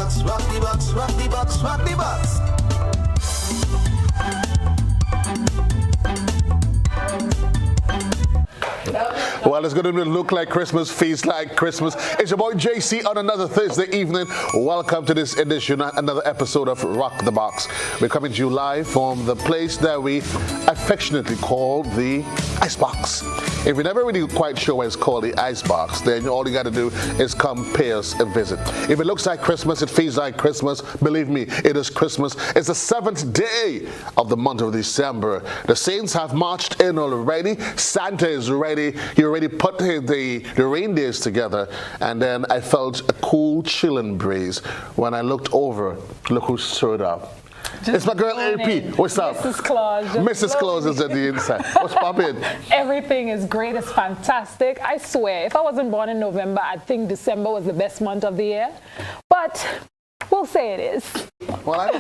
box, rock the box, rock the box, rock the box. Well, it's going to look like Christmas, feast like Christmas. It's your boy JC on another Thursday evening. Welcome to this edition, another episode of Rock the Box. We're coming to you live from the place that we affectionately call the Icebox. If you're never really quite sure why it's called the Icebox, then all you got to do is come pay us a visit. If it looks like Christmas, it feels like Christmas, believe me, it is Christmas. It's the 7th day of the month of December. The saints have marched in already. Santa is ready. He already put the reindeers together. And then I felt a cool, chilling breeze when I looked over. Look who showed up. It's my girl AP. What's up? Mrs. Claus. Mrs. Claus is at the inside. What's poppin'? Everything is great. It's fantastic. I swear, if I wasn't born in November, I'd think December was the best month of the year. But we'll say it is. Well, I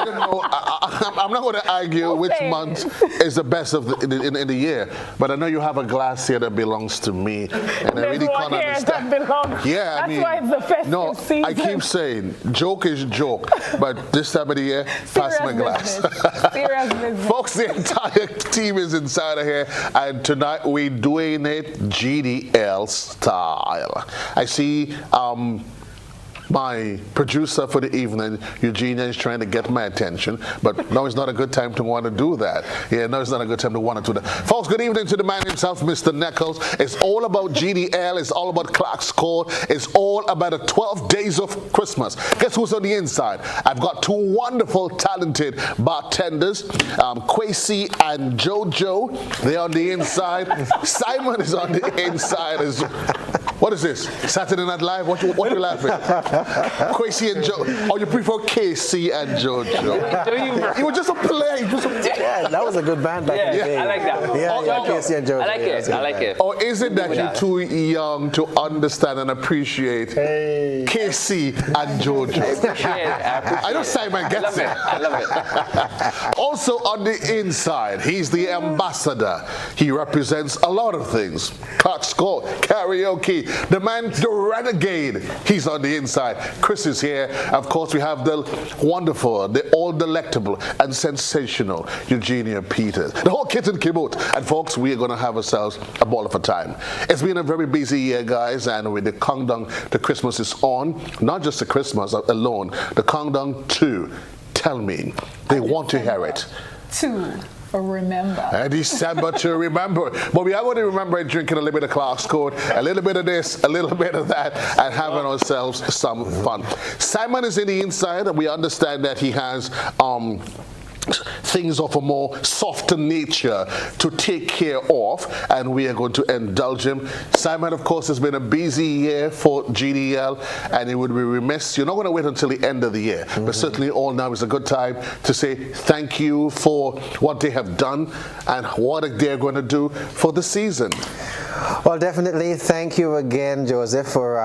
don't know. I'm not going to argue which month is the best of in the year, but I know you have a glass here that belongs to me, and I really can't understand. That belongs. Yeah, that's why it's the festive season. I keep saying joke is joke, but this time of the year, pass my glass. Serious business. Folks, the entire team is inside of here, and tonight we're doing it GDL style. I see. My producer for the evening, Eugenia, is trying to get my attention, but no, it's not a good time to want to do that. Yeah, no, it's not a good time to want to do that. Folks, good evening to the man himself, Mr. Neckles. It's all about GDL. It's all about Clark's Code. It's all about the 12 days of Christmas. Guess who's on the inside? I've got two wonderful, talented bartenders, Quasi and Jojo. They're on the inside. Simon is on the inside as well. What is this? Saturday Night Live? What you laughing? Quasi and Joe. Or you prefer KC and Jojo? You were just a play. Yeah, that was a good band back in the day. I like that. Yeah, KC and Jojo. I like it. Or is it that you're too young to understand and appreciate KC and Jojo? I know Simon gets it. I love it. Also on the inside, he's the ambassador. He represents a lot of things. Clark's Code, karaoke, the man, the renegade. He's on the inside. Chris is here. Of course, we have the wonderful, the all delectable and sensational Eugenia Peters. The whole kit and caboodle. And folks, we are going to have ourselves a ball of a time. It's been a very busy year, guys, and with the countdown to Christmas is on. Not just to Christmas alone, the countdown to, tell me, they want to hear it. Remember. December to remember. But we are going to remember it drinking a little bit of Clark's Code, a little bit of this, a little bit of that, and having ourselves some fun. Simon is in the inside, and we understand that he has things of a more softer nature to take care of, and we are going to indulge him. Simon, of course, has been a busy year for GDL, and it would be remiss. You're not going to wait until the end of the year, but certainly all now is a good time to say thank you for what they have done and what they're going to do for the season. Well, definitely. Thank you again, Joseph, for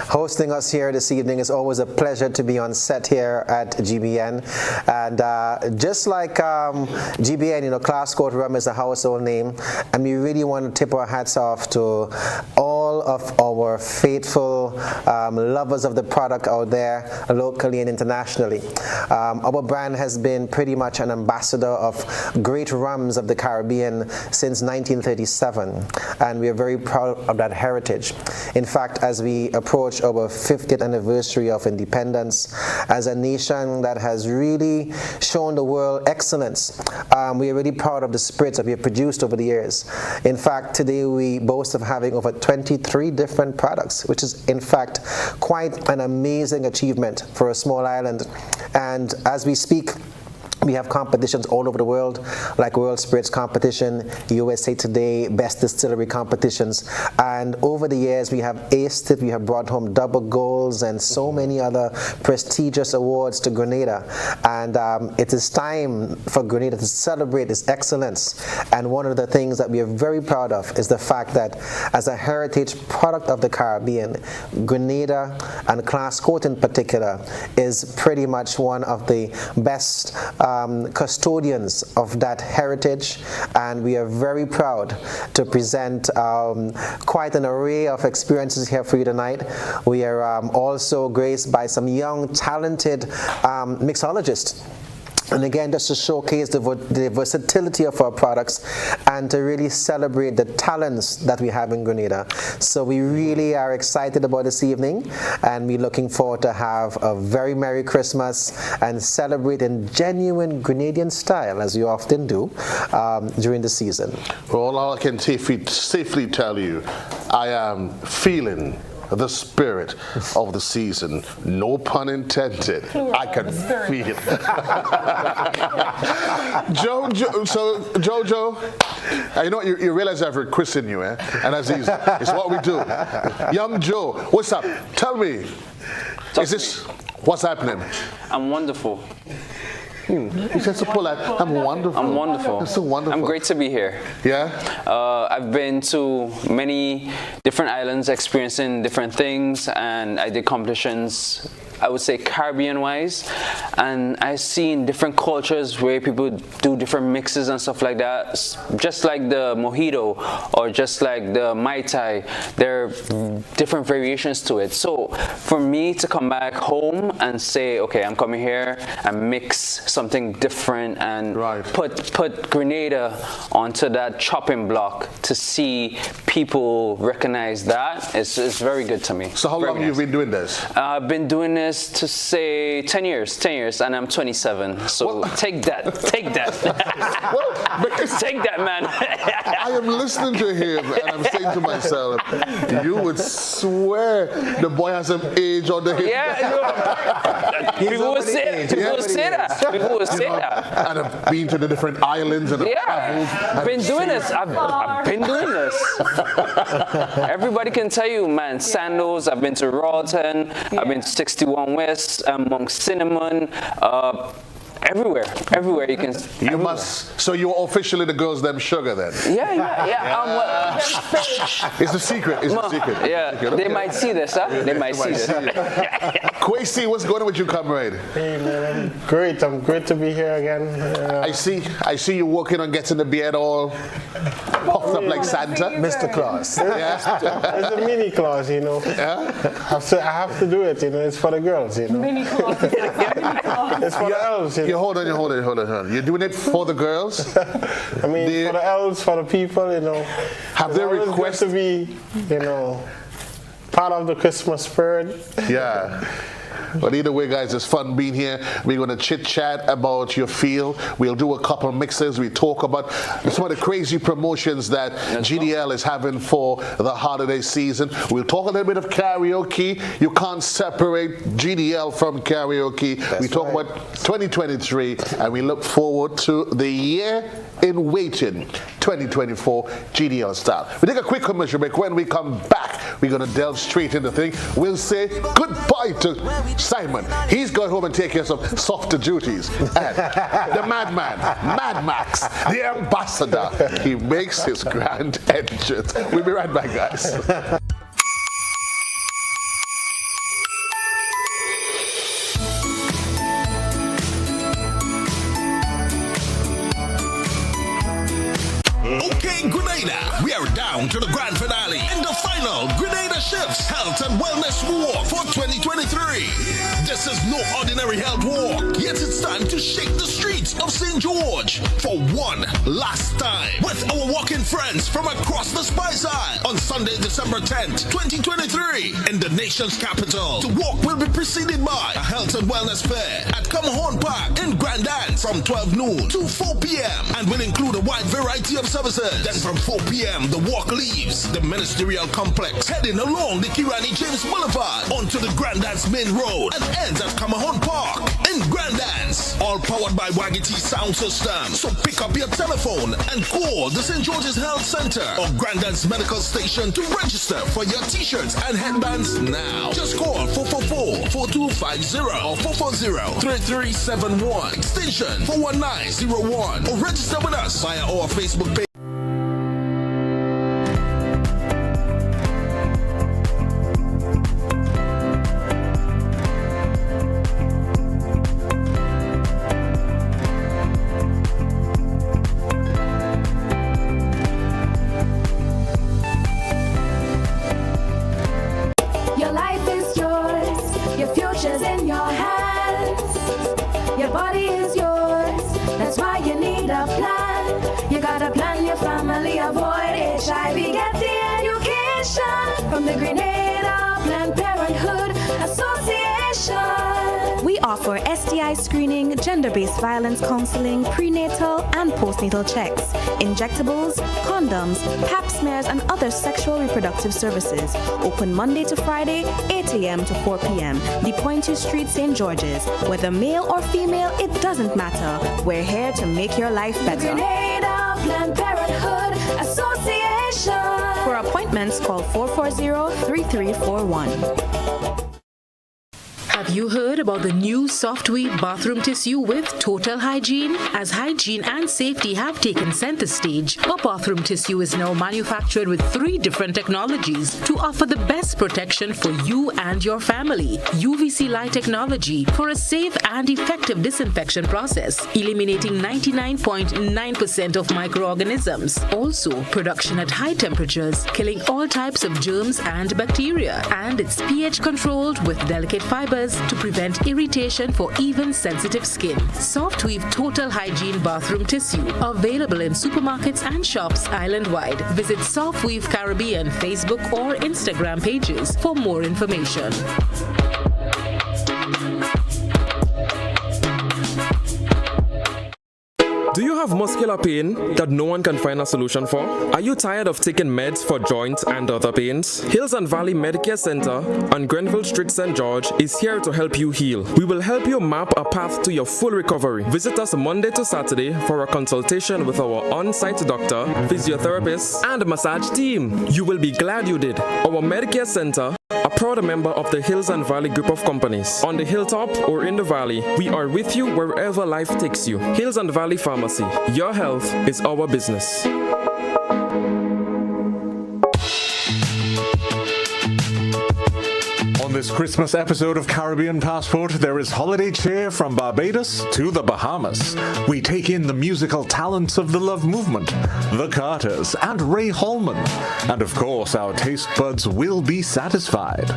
hosting us here this evening. It's always a pleasure to be on set here at GBN. And just like GBN, Clark's Code Rum is a household name, and we really want to tip our hats off to all of our faithful lovers of the product out there, locally and internationally. Our brand has been pretty much an ambassador of great rums of the Caribbean since 1937. And we are very proud of that heritage. In fact, as we approach our 50th anniversary of independence, as a nation that has really shown the world excellence, we are really proud of the spirits that we have produced over the years. In fact, today we boast of having over 23 different products, which is in fact quite an amazing achievement for a small island. And as we speak, we have competitions all over the world, like World Spirits Competition, USA Today, Best Distillery competitions. And over the years, we have aced it. We have brought home double golds and so many other prestigious awards to Grenada. And it is time for Grenada to celebrate its excellence. And one of the things that we are very proud of is the fact that as a heritage product of the Caribbean, Grenada and Clark's Code in particular is pretty much one of the best custodians of that heritage, and we are very proud to present quite an array of experiences here for you tonight. We are also graced by some young, talented mixologists. And again, just to showcase the versatility of our products and to really celebrate the talents that we have in Grenada. So we really are excited about this evening, and we're looking forward to have a very Merry Christmas and celebrate in genuine Grenadian style, as we often do during the season. Well, all I can safely tell you, I am feeling the spirit of the season. No pun intended. I can feel it. Jojo, you know, you realize I've rechristened you, eh? And that's easy. It's what we do. Young Joe, what's up? Tell me, what's happening? I'm wonderful. He says to pull out. I'm wonderful. I'm wonderful. That's so wonderful. I'm great to be here. Yeah? I've been to many different islands, experiencing different things, and I did competitions, I would say Caribbean-wise, and I've seen different cultures where people do different mixes and stuff like that. Just like the mojito or just like the Mai Tai, there are different variations to it. So for me to come back home and say, okay, I'm coming here and mix something different and put Grenada onto that chopping block to see people recognize that is very good to me. So how long have you been doing this? I've been doing this to say 10 years, and I'm 27. So take that. Take that, man. I am listening to him and I'm saying to myself, you would swear the boy has some age on the hip. Yeah, people would say that. People would say that. And I've been to the different islands and I've been doing this. I've been doing this. Everybody can tell you, man. Sandals. I've been to Rawton. I've been to 61 West, among Cinnamon. Everywhere you can. You must. So you're officially the girls' them sugar then. Yeah. It's a secret. It's a secret. Yeah. They might see this, huh? They might see this. Quasi, what's going on with you, comrade? Hey man, I'm great. I'm great to be here again. I see you working on getting the beard all puffed up like Santa, Mr. Claus. It's a mini Claus, you know. Yeah. I have to do it, you know. It's for the girls, you know. Mini Claus. It's for the elves, you know. Hold on. You're doing it for the girls? I mean, for the elves, for the people, you know. Have they requested to be, you know, part of the Christmas spirit? Yeah. But either way, guys, it's fun being here. We're going to chit-chat about your field. We'll do a couple mixes. We talk about some of the crazy promotions that GDL is having for the holiday season. We'll talk a little bit of karaoke. You can't separate GDL from karaoke. We talk about 2023, and we look forward to the year in waiting, 2024 GDL style. We take a quick commercial break. When we come back, we're going to delve straight into things. We'll say goodbye to Simon. He's going home and take care of some softer duties. And the madman, Mad Max, the ambassador, he makes his grand entrance. We'll be right back, guys. Okay, Grenada, we are down to the grand finale and the final Grenada Chefs Health and Wellness Walk for 2023. This is no ordinary health walk, yet it's time to shake the streets of St. George for one last time with our walking friends from across the Spice Isle on Sunday, December 10th, 2023 in the nation's capital. The walk will be preceded by a health and wellness fair at Camahorn Park in Grand Anse from 12 noon to 4 p.m. and will include a wide variety of services. Then from 4 p.m. the walk leaves the ministerial complex, heading along the Kirani James Boulevard onto the Grand Anse Main Road and ends at Camahorn Park in Grand Anse. All powered by Waggy Sound System. So pick up your telephone and call the St. George's Health Center or Grand Anse Medical Station to register for your t-shirts and headbands now. Just call 444-4250 or 440-3371 extension 41901 or register with us via our Facebook page. That's why you need a plan. You gotta plan your family, avoid HIV, get the education from the Grenada Planned Parenthood Association. We offer STI screening, gender-based violence counseling, prenatal and postnatal checks, injectables, condoms, pap smears, and other sexual reproductive services. Open Monday to Friday, 8 a.m. to 4 p.m. The Pointu Street, St. George's. Whether male or female, it doesn't matter. We're here to make your life better. Grenada Planned Parenthood Association. For appointments, call 440-3341. Have you heard about the new Soft Weave bathroom tissue with total hygiene? As hygiene and safety have taken center stage, our bathroom tissue is now manufactured with 3 different technologies to offer the best protection for you and your family. UVC light technology for a safe and effective disinfection process, eliminating 99.9% of microorganisms. Also, production at high temperatures, killing all types of germs and bacteria. And it's pH controlled with delicate fibers to prevent irritation for even sensitive skin. Soft Weave Total Hygiene Bathroom Tissue. Available in supermarkets and shops island-wide. Visit Soft Weave Caribbean Facebook or Instagram pages for more information. Do you have muscular pain that no one can find a solution for? Are you tired of taking meds for joints and other pains? Hills and Valley Medicare Center on Grenville Street, St. George is here to help you heal. We will help you map a path to your full recovery. Visit us Monday to Saturday for a consultation with our on-site doctor, physiotherapist, and massage team. You will be glad you did. Our Medicare Center, a proud member of the Hills and Valley group of companies. On the hilltop or in the valley, we are with you wherever life takes you. Hills and Valley Pharmacy. Your health is our business. On this Christmas episode of Caribbean Passport, there is holiday cheer from Barbados to the Bahamas. We take in the musical talents of the Love Movement, the Carters, and Ray Holman. And of course, our taste buds will be satisfied.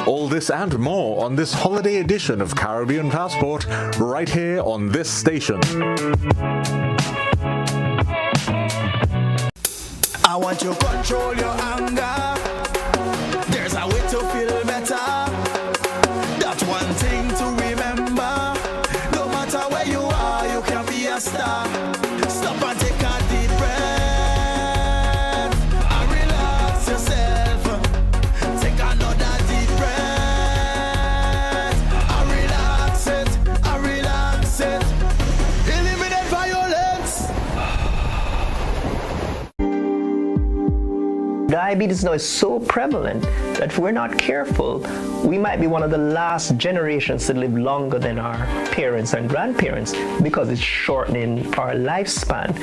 All this and more on this holiday edition of Caribbean Passport, right here on this station. I want you to control your anger. There's a way to feel better. That's one thing to remember. No matter where you are, you can be a star. Stop and take a deep breath and relax yourself. Take another deep breath and relax it, and relax it. Eliminate violence. Diabetes now is so prevalent that if we're not careful, we might be one of the last generations to live longer than our parents and grandparents because it's shortening our lifespan.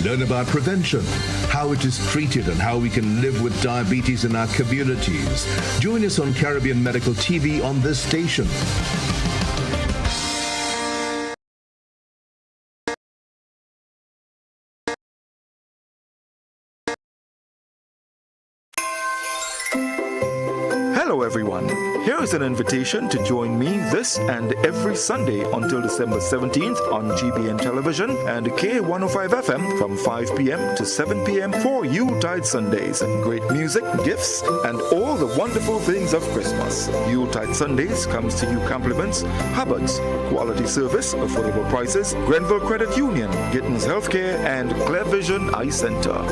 Learn about prevention, how it is treated, and how we can live with diabetes in our communities. Join us on Caribbean Medical TV on this station. Hello everyone, here is an invitation to join me this and every Sunday until December 17th on GBN Television and K105 FM from 5 p.m. to 7 p.m. for Yuletide Sundays. Great music, gifts, and all the wonderful things of Christmas. Yuletide Sundays comes to you compliments Hubbard's, quality service, affordable prices, Grenville Credit Union, Gittins Healthcare, and Clear Vision Eye Center.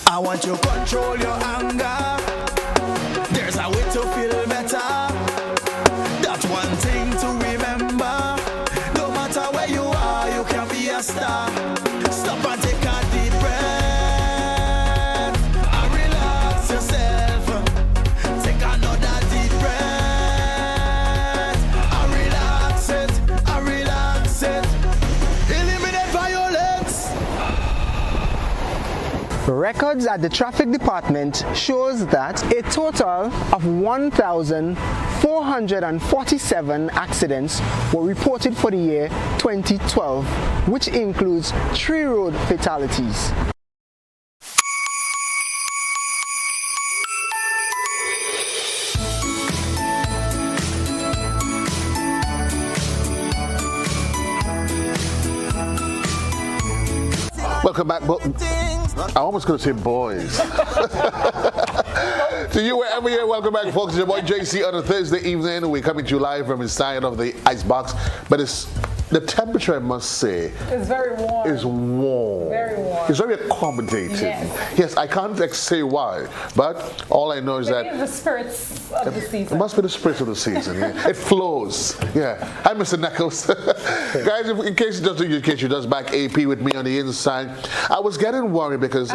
I want you to control your anger. There's a way to feel better. That's one thing to remember. No matter where you are, you can be a star. Stop and take a deep breath and relax yourself. Take another deep breath and relax it, and relax it. Eliminate violence. Records at the traffic department shows that a total of 1,447 accidents were reported for the year 2012, which includes 3 road fatalities. Welcome back. I almost going to say boys. To you, wherever you're, welcome back, folks. It's your boy JC on a Thursday evening. We're coming to you live from inside of the ice box. But the temperature, I must say, it's very warm. Is warm. Very warm. It's very accommodating. Yes, I can't say why, but all I know is that it's the spirits of the season. It must be the spirits of the season. Yeah. It flows. Yeah. Hi, Mr. Nichols. Guys, in case you just back AP with me on the inside, I was getting worried because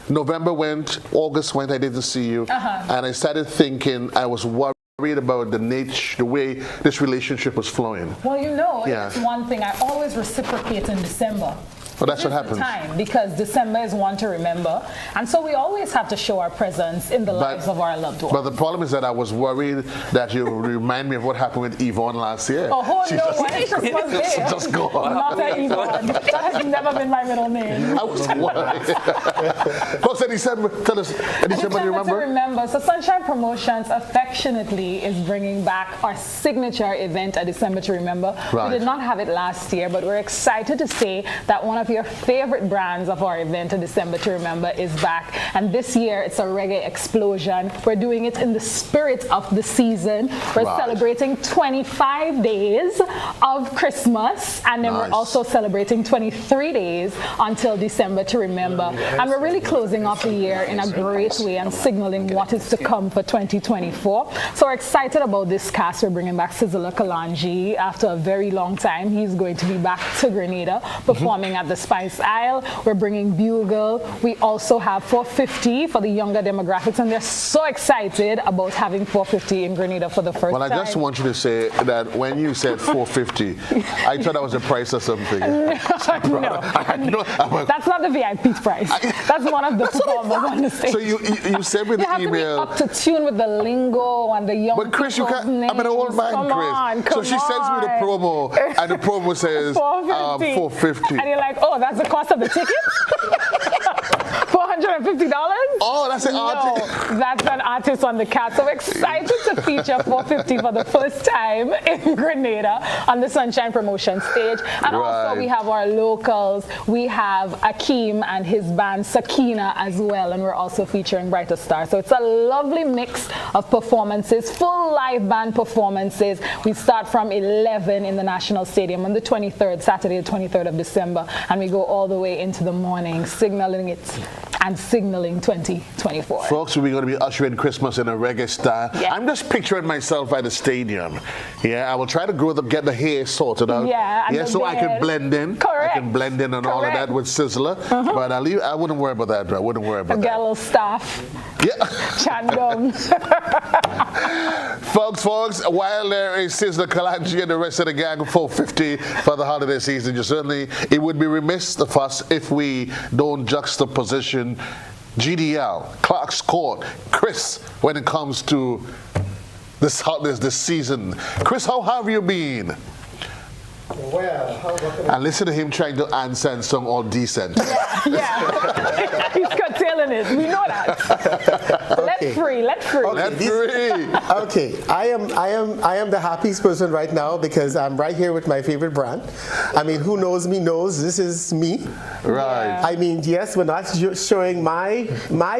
November went, August went, I didn't see you, and I started thinking I was worried about the nature, the way this relationship was flowing. Well, it's one thing. I always reciprocate in December. Well, that's what happens. Because December is one to remember. And so we always have to show our presence in the lives of our loved ones. But the problem is that I was worried that you remind me of what happened with Yvonne last year. She's just gone. Not that Yvonne. That has never been my middle name. I was worried. What's that December? Tell us. December, you remember? So Sunshine Promotions affectionately is bringing back our signature event at December to Remember. Right. We did not have it last year, but we're excited to say that one of your favorite brands of our event in December to Remember is back, and this year it's a reggae explosion. We're doing it in the spirit of the season. We're celebrating 25 days of Christmas, and then we're also celebrating 23 days until December to Remember, and we're really closing off the year in a great way and signaling what is to come for 2024. So we're excited about this cast. We're bringing back Sizzler Kalanji after a very long time. He's going to be back to Grenada performing at the Spice Isle. We're bringing Bugle. We also have 450 for the younger demographics, and they're so excited about having 450 in Grenada for the first time. Well, I just want you to say that when you said 450, I thought that was a price or something. No, that's not the VIP price. That's one of the performers on the stage. So you sent me the email. You have to be up to tune with the lingo and the young But Chris, you can't. names. I'm an old man, Chris. So she sends me the promo, and the promo says 450. And you're like, oh, that's the cost of the ticket? $450? Oh, that's an artist. No, that's an artist on the cat. So we're excited to feature 450 for the first time in Grenada on the Sunshine Promotion stage. And also we have our locals. We have Akeem and his band Sakina as well. And we're also featuring Brighter Star. So it's a lovely mix of performances, full live band performances. We start from 11 in the National Stadium on the 23rd, Saturday the 23rd of December. And we go all the way into the morning, signaling it and signaling 2024. Folks, we're going to be ushering Christmas in a reggae style. Yeah. I'm just picturing myself at the stadium. Yeah, I will try to get the hair sorted out. So I can blend in. Correct. I can blend in and all of that with Sizzler. But I wouldn't worry about that. I wouldn't worry about that. Get a little staff. Yeah. Chandong. Folks, while there is Sizzler Kalanji and the rest of the gang 450 for the holiday season, it would be remiss of us if we don't juxtaposition GDL, Clark's Court, Chris, when it comes to this season. Chris, how have you been? Well, and listen to him trying to answer and sound all decent. Yeah. He's curtailing it. We know that. Let free. Okay, I am the happiest person right now because I'm right here with my favorite brand. I mean, who knows me knows this is me. Right. Yeah. I mean, yes, we're not showing my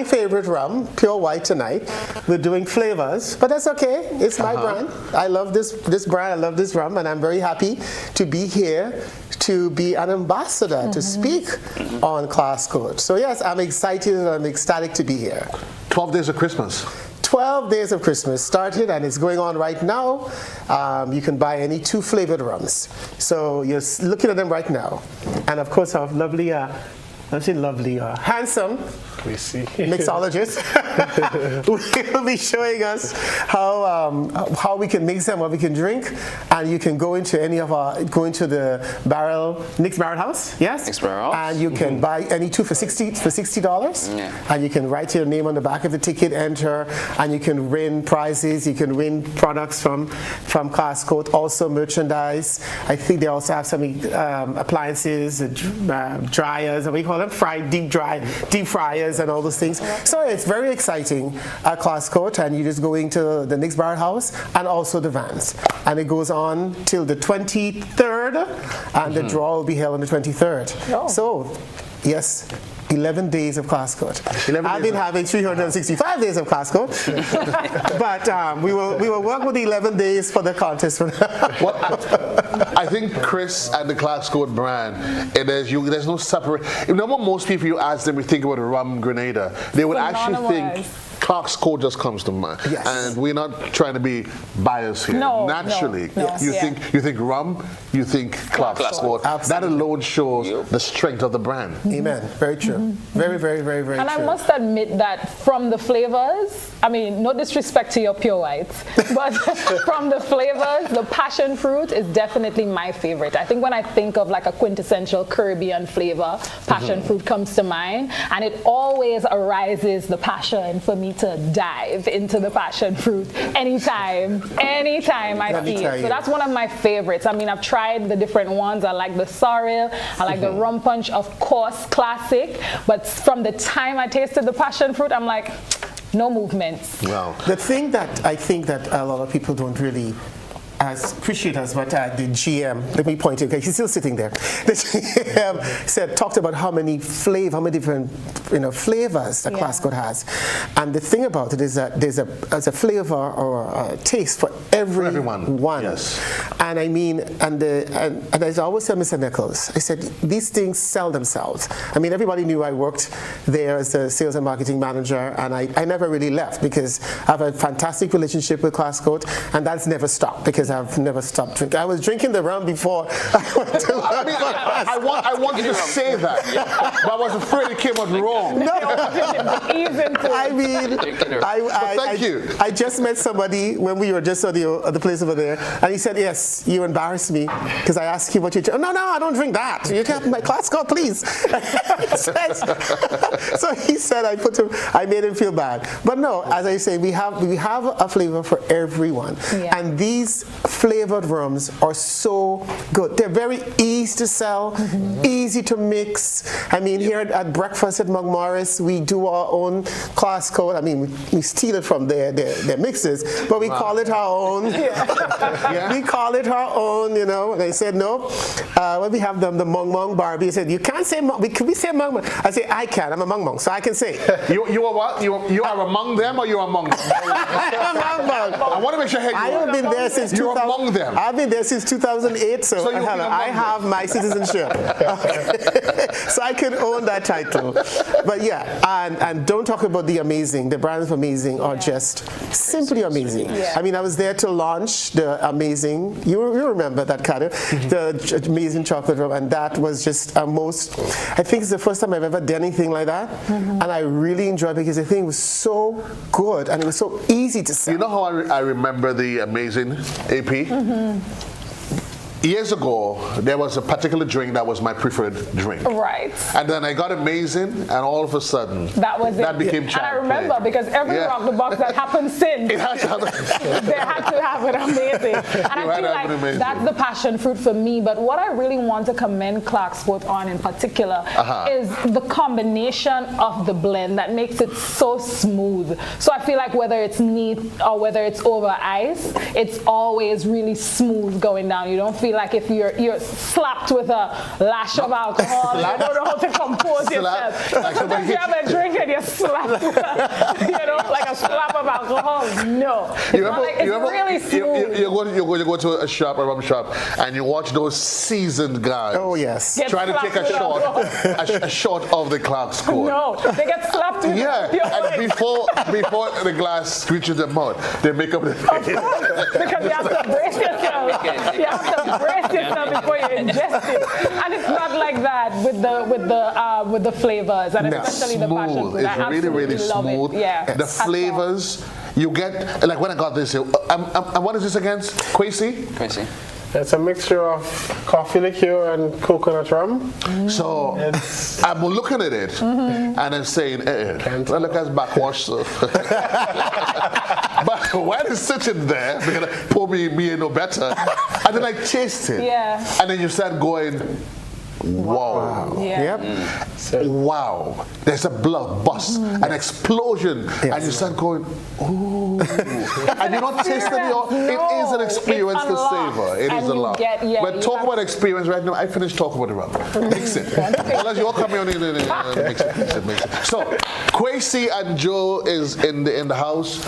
favorite rum, pure white tonight. We're doing flavors, but that's okay. It's my brand. I love this brand. I love this rum, and I'm very happy to be here to be an ambassador to speak on Class Code. So yes, I'm excited and I'm ecstatic to be here. 12 days of Christmas. 12 days of Christmas started and it's going on right now. You can buy any 2 flavored rums. So you're looking at them right now. And of course our lovely, handsome mixologist will be showing us how we can mix them, what we can drink, and you can go into the Nick's Barrel House, yes? Nick's Barrel House. And you can buy any 2 for $60, and you can write your name on the back of the ticket, enter, and you can win prizes. You can win products from Class Coat, also merchandise. I think they also have some appliances, dryers, what do you call them? Deep fryers and all those things. So it's very exciting at Class Coat, and you just go into the Nick's Barrel House and also the Vans. And it goes on till the 23rd, and the draw will be held on the 23rd. So Yes. 11 days of class code. I've been having 365 days of class code, but we will work with the 11 days for the contest. I think Chris and the class code brand, there's no separate. You know what most people you ask them, we think about a rum Grenada, they would actually think Clark's Code just comes to mind. Yes. And we're not trying to be biased here. No, naturally, no. you think rum, you think Clark's Code. That alone shows the strength of the brand. Amen. Very true. Very, very, very, very and true. I must admit that from the flavors, I mean, no disrespect to your pure whites, but from the flavors, the passion fruit is definitely my favorite. I think when I think of like a quintessential Caribbean flavor, passion fruit comes to mind, and it always arises the passion for me to dive into the passion fruit anytime I see it. So that's one of my favorites. I mean, I've tried the different ones. I like the sorrel, I like the rum punch, of course, classic, but from the time I tasted the passion fruit, I'm like, no movements. Wow. The thing that I think that a lot of people don't really appreciate as much as the GM, let me point it, because he's still sitting there. The GM talked about how many different flavors the class code has. And the thing about it is that there's a flavor or a taste for everyone. Yes. And I mean, and as I always tell Mr. Nichols, I said, these things sell themselves. I mean, everybody knew I worked there as a sales and marketing manager, and I never really left because I have a fantastic relationship with class code, and that's never stopped because I've never stopped drinking. I was drinking the rum before I went to I wanted to say that, but I was afraid it came out wrong. No. I mean, thank you. I just met somebody when we were just at the place over there, and he said, yes, you embarrassed me because I asked you what you drink. No, I don't drink that. You can have my class code, please. So he said I made him feel bad. But no, as I say, we have a flavor for everyone. Yeah. And these flavored rums are so good. They're very easy to sell, easy to mix. I mean, here at breakfast at Mount Morris, we do our own class code. I mean, we steal it from their mixes, but we call it our own. We call it our own, you know. And they said, no. When we have the Mong Barbie, he said, you can't say Mong. Can we say Mong? I say, I can. I'm a Mong, so I can say. You are what? You are among them or you are among them? I'm among them. I want to make sure I have been there since 2000. You're among them. I've been there since 2008, so I have my citizenship. So I can own that title. But yeah, and don't talk about the amazing. The brands of amazing are just simply amazing. Yeah. I mean, I was there to launch the amazing, you remember that, Carter, the amazing chocolate rum, and that was just I think it's the first time I've ever done anything like that, and I really enjoyed it because the thing was so good and it was so easy to sell. You know how I remember the amazing AP? Years ago, there was a particular drink that was my preferred drink. Right. And then I got amazing, and all of a sudden, that became child And I remember play. because every Rock the Box that happened since, it had to have they had to have an amazing. And I feel like that's the passion fruit for me. But what I really want to commend Clark's Code on in particular is the combination of the blend that makes it so smooth. So I feel like whether it's neat or whether it's over ice, it's always really smooth going down. You don't feel like if you're slapped with a lash of alcohol, you don't know how to compose yourself. Sometimes you have a drink and you're slapped with like a slap of alcohol. No. It's really smooth. You go to a shop, a rum shop, and you watch those seasoned guys. Oh yes. Trying to take a shot of the Clark's Code. No, they get slapped with and before the glass reaches their mouth, they make up the face. Because you have to brace yourself. You have to brace yourself before you ingest it. And it's not like that with the flavors, and especially the passion fruit. It's really smooth. Yeah. The flavors you get, like when I got this, and what is this against? Quasi? It's a mixture of coffee liqueur and coconut rum. So I'm looking at it and I'm saying, well, look at backwash. So. But when it's sitting there, pour me no better, and then I taste it. Yeah. And then you start going, Wow. Yeah. Yep. Wow. There's a blood bust, an explosion, and you start going, ooh. And you're not tasting it is an experience to savor. It is a lot. But talk about experience right now. I finished talking about the rum. Mix it. Unless you're coming on in mix it. So, Kwesi and Joe is in the house.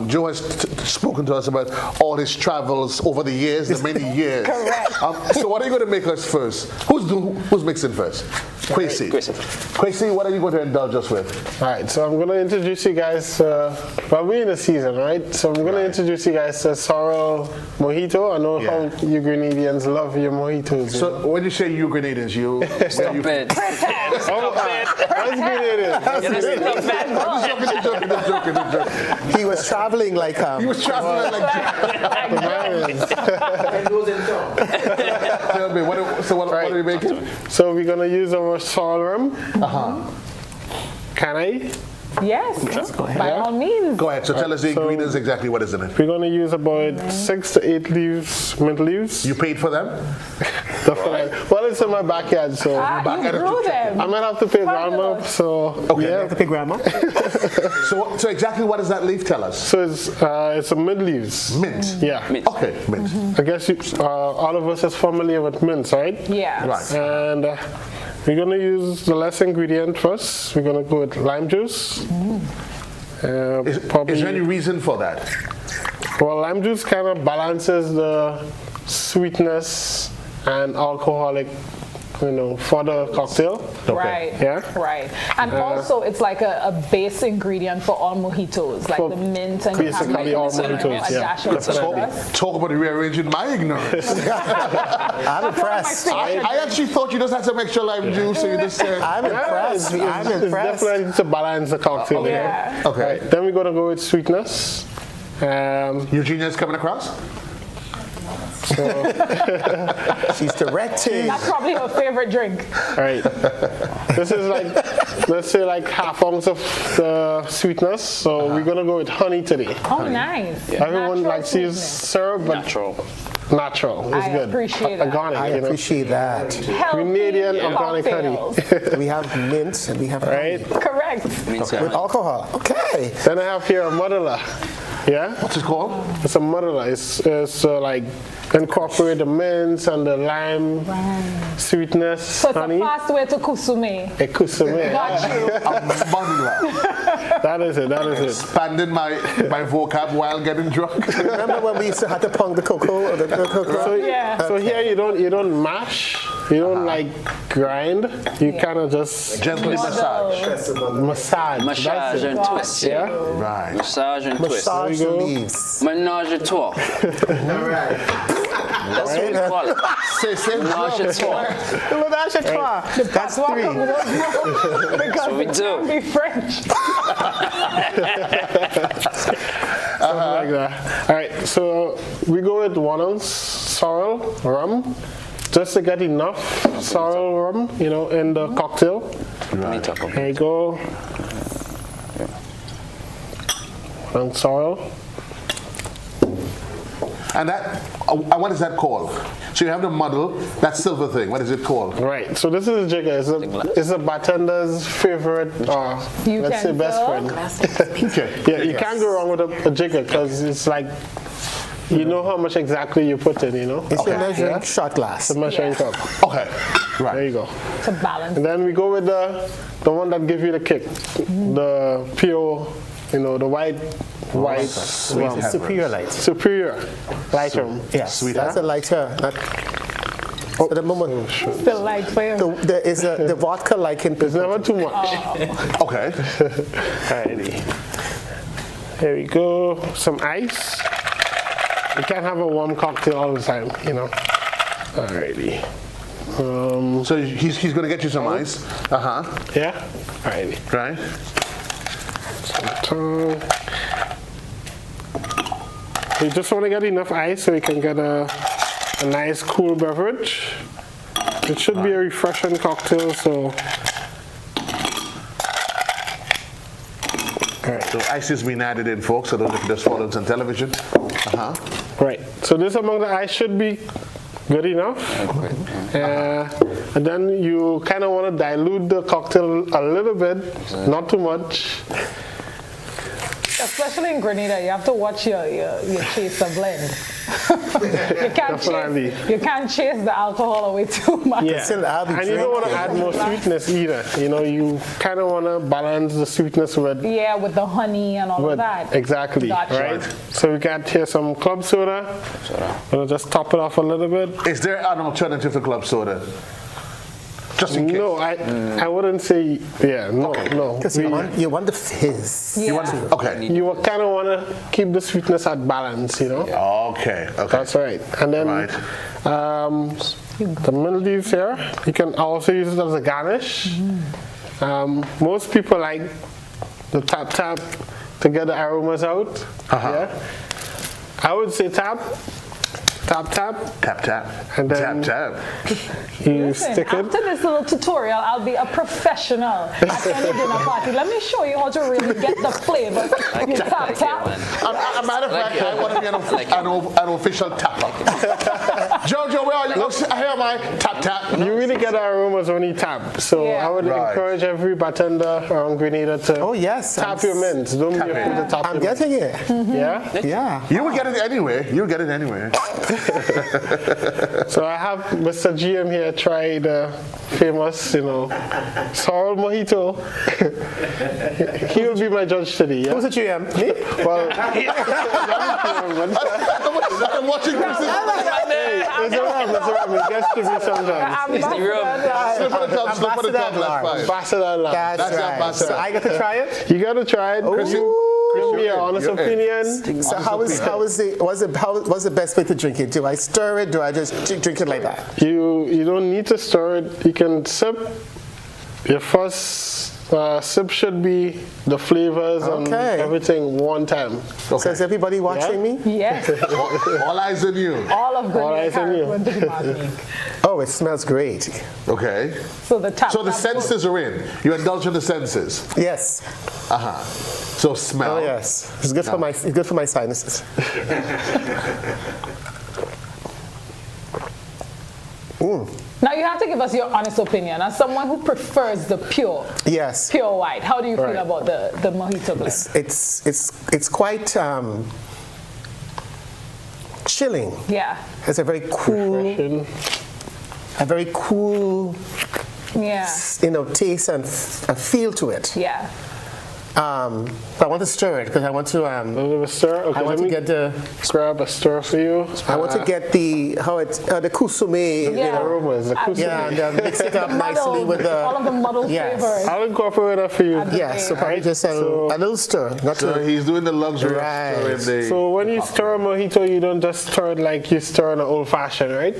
Joe has spoken to us about all his travels over the years, the many years. Correct. So what are you going to make us first? Who's mixing first? Kwesi. Kwesi, what are you going to indulge us with? All right, so I'm going to introduce you guys, well, we're in the season, right? So I'm going to introduce you guys to Sorrel Mojito. I know how you Grenadians love your mojitos. So when you say you Grenadians, you... Stop it. He was traveling like... He was traveling like... Tell me, what are we making? So we're going to use our sorrel rum. Can I? Yes, by all means. Go ahead. So tell us the ingredients exactly. What is in it? We're going to use about 6 to 8 leaves, mint leaves. You paid for them? Well, it's in my backyard, so you grew them. I might have to pay grandma. So okay, you have to pay grandma. so exactly what does that leaf tell us? So it's a mint leaves. Mint. Yeah. Mint. Okay, mint. I guess all of us is familiar with mints, right? Yeah. Right. And we're going to use the less ingredient first. We're going to go with lime juice. Is there any reason for that? Well, lime juice kind of balances the sweetness and alcoholic, for the cocktail. Right. Yeah. Right. And also, it's like a base ingredient for all mojitos, like the mint and basically all mojitos. a dash of citrus. Talk about rearranging my ignorance. I'm impressed. I actually thought you just had some extra lime juice, so you just said. I'm impressed. It's definitely to balance the cocktail. Yeah. Okay. Right. Then we're going to go with sweetness. Eugenia's coming across? She's directing. That's probably her favorite drink. Right. This is let's say half ounce of the sweetness. So we're going to go with honey today. Oh, nice. Everyone likes to use syrup, but natural. It's good. Appreciate that. Organic, I appreciate that. Grenadian organic honey. We have mint and we have right? Correct. with alcohol. Okay. Then I have here a Modula. Yeah? What's it called? It's a Modula. It's incorporate the mints and the lime sweetness, So it's honey. a fast way to kusume. A kusume. Got you. That is it. Expanding my vocab while getting drunk. Remember when we used to have to pong the cocoa? So here you don't mash, you don't grind. You kind of just gently massage. Massage and twist. Yeah. Right. Massage and twist. Massage the leaves. Menage a trois. That's what we call it. Menage a trois. Menage a trois. That's 3. Because what we do. Be French. Something like that. All right, so we go with 1 ounce sorrel rum, just to get enough sorrel rum, in the cocktail. Right. There you go. And sorrel. And what is that called? So you have the muddle, that silver thing. What is it called? Right. So this is a jigger. It's a bartender's favorite, let's say best friend. Okay. Yeah, you can't go wrong with a jigger because it's you know how much exactly you put in, It's a measuring shot glass. It's a measuring cup. Okay. Right. There you go. To balance. And then we go with the one that gives you the kick, the pure, the white rum. Superior light. Superior light rum. Yes, that's a lighter. At the moment, Still light for you. there is the vodka like in. There's never too much. Okay. Alrighty. There we go. Some ice. You can't have a warm cocktail all the time, Alrighty. So he's going to get you some ice. Yeah. Alrighty. Right. You just want to get enough ice so you can get a nice cool beverage. It should be a refreshing cocktail, so. Right. So ice is being added in, folks, so those who just follow us on television. Right. So this amount of ice should be Good enough. And then you kind of want to dilute the cocktail a little bit, not too much. Especially in Grenada, you have to watch your chaser blend. you can't chase the alcohol away too much. Yeah. And you don't want to add more sweetness either. You know, you kind of want to balance the sweetness with with the honey and all of that. Exactly. Gotcha. Right. So we got here some club soda. We'll just top it off a little bit. Is there an alternative to club soda? Just in case. No, I wouldn't say, no. Because you want the fizz. Yeah. You kind of want to keep the sweetness at balance, you know? Okay. That's right. And then the middle leaves here, you can also use it as a garnish. Most people like the tap to get the aromas out. Yeah. I would say tap, and then you stick it. After this little tutorial, I'll be a professional at any dinner party. Let me show you how to really get the flavor. You tap. As a matter of fact, I want to be an official tapper. Jojo, where are you? I hear my tap. You really get the aromas when you tap. So I would encourage every bartender around Grenada to tap your mints. Don't be afraid to tap. I'm getting it. Yeah? You will get it anyway. So I have Mr. GM here try the famous, sorrel mojito. He will be my judge today. Yeah? Who's the GM? Me? Well, I'm watching this. It's around. It gets to be sometimes. Ambassador Lab. That's right. So I get to try it? You got to try it. Chris, your honest opinion. So what's the best way to drink it? Do I stir it? Do I just drink it like that? You don't need to stir it. You can sip. Your first sip should be the flavors and everything one time. So is everybody watching me? Yes. All eyes on you. All of Grenada. Oh, it smells great. Okay. So the senses are in. You indulge in the senses. Yes. So smell. Oh yes. It's good for my sinuses. Now you have to give us your honest opinion as someone who prefers the pure white. How do you feel about the mojito blend? It's quite chilling. Yeah. It's a very cool, taste and feel to it. Yeah. But I want to stir it because I want to. A little bit stir. Okay, I want to get the grab a stir for you. I want to get the kusume aromas. And mix it up nicely with the all of the muddled flavors. I'll incorporate that for you. Yes, so probably just a little stir. He's doing the luxury of stirring. So when you stir a mojito, you don't just stir it like you stir an old fashioned, right?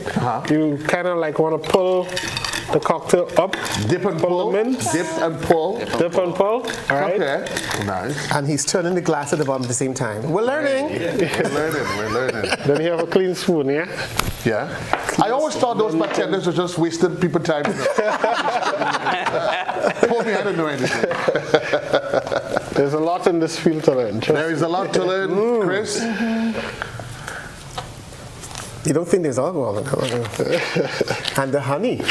You kind of like want to pull the cocktail up. Dip and pull. Dip and pull. All right. Okay. Nice. And he's turning the glass at the bottom at the same time. We're learning. We're learning. Then you have a clean spoon, yeah? Yeah. I always thought those bartenders were just wasting people's time. Poor me, I didn't know anything. There's a lot in this field to learn. There is a lot to learn, Chris. You don't think there's alcohol in it? And the honey.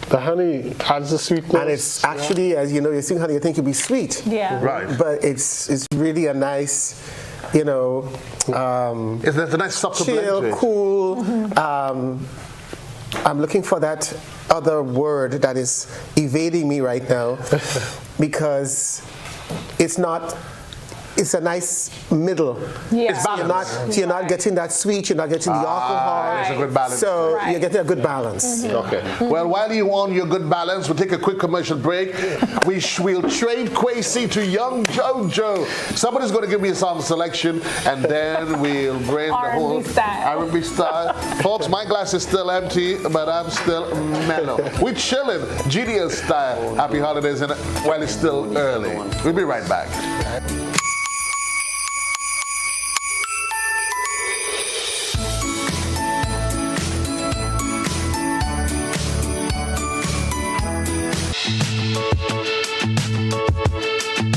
The honey adds the sweetness. And it's actually, as you know, you see honey, you think it'll be sweet. Yeah. Right. But it's really a nice, it's a nice subtle chill, cool. I'm looking for that other word that is evading me right now because it's not. It's a nice middle. Yeah. It's balanced. You're not getting that sweet. You're not getting the alcohol. There's a good balance. So you're getting a good balance. Okay. Well, while you're on your good balance, we'll take a quick commercial break. We'll trade Kwesi to young Jojo. Somebody's going to give me a song selection, and then we'll bring the whole R&B style. Folks, my glass is still empty, but I'm still mellow. We're chilling, GDS style. Happy holidays, and while it's still early. We'll be right back.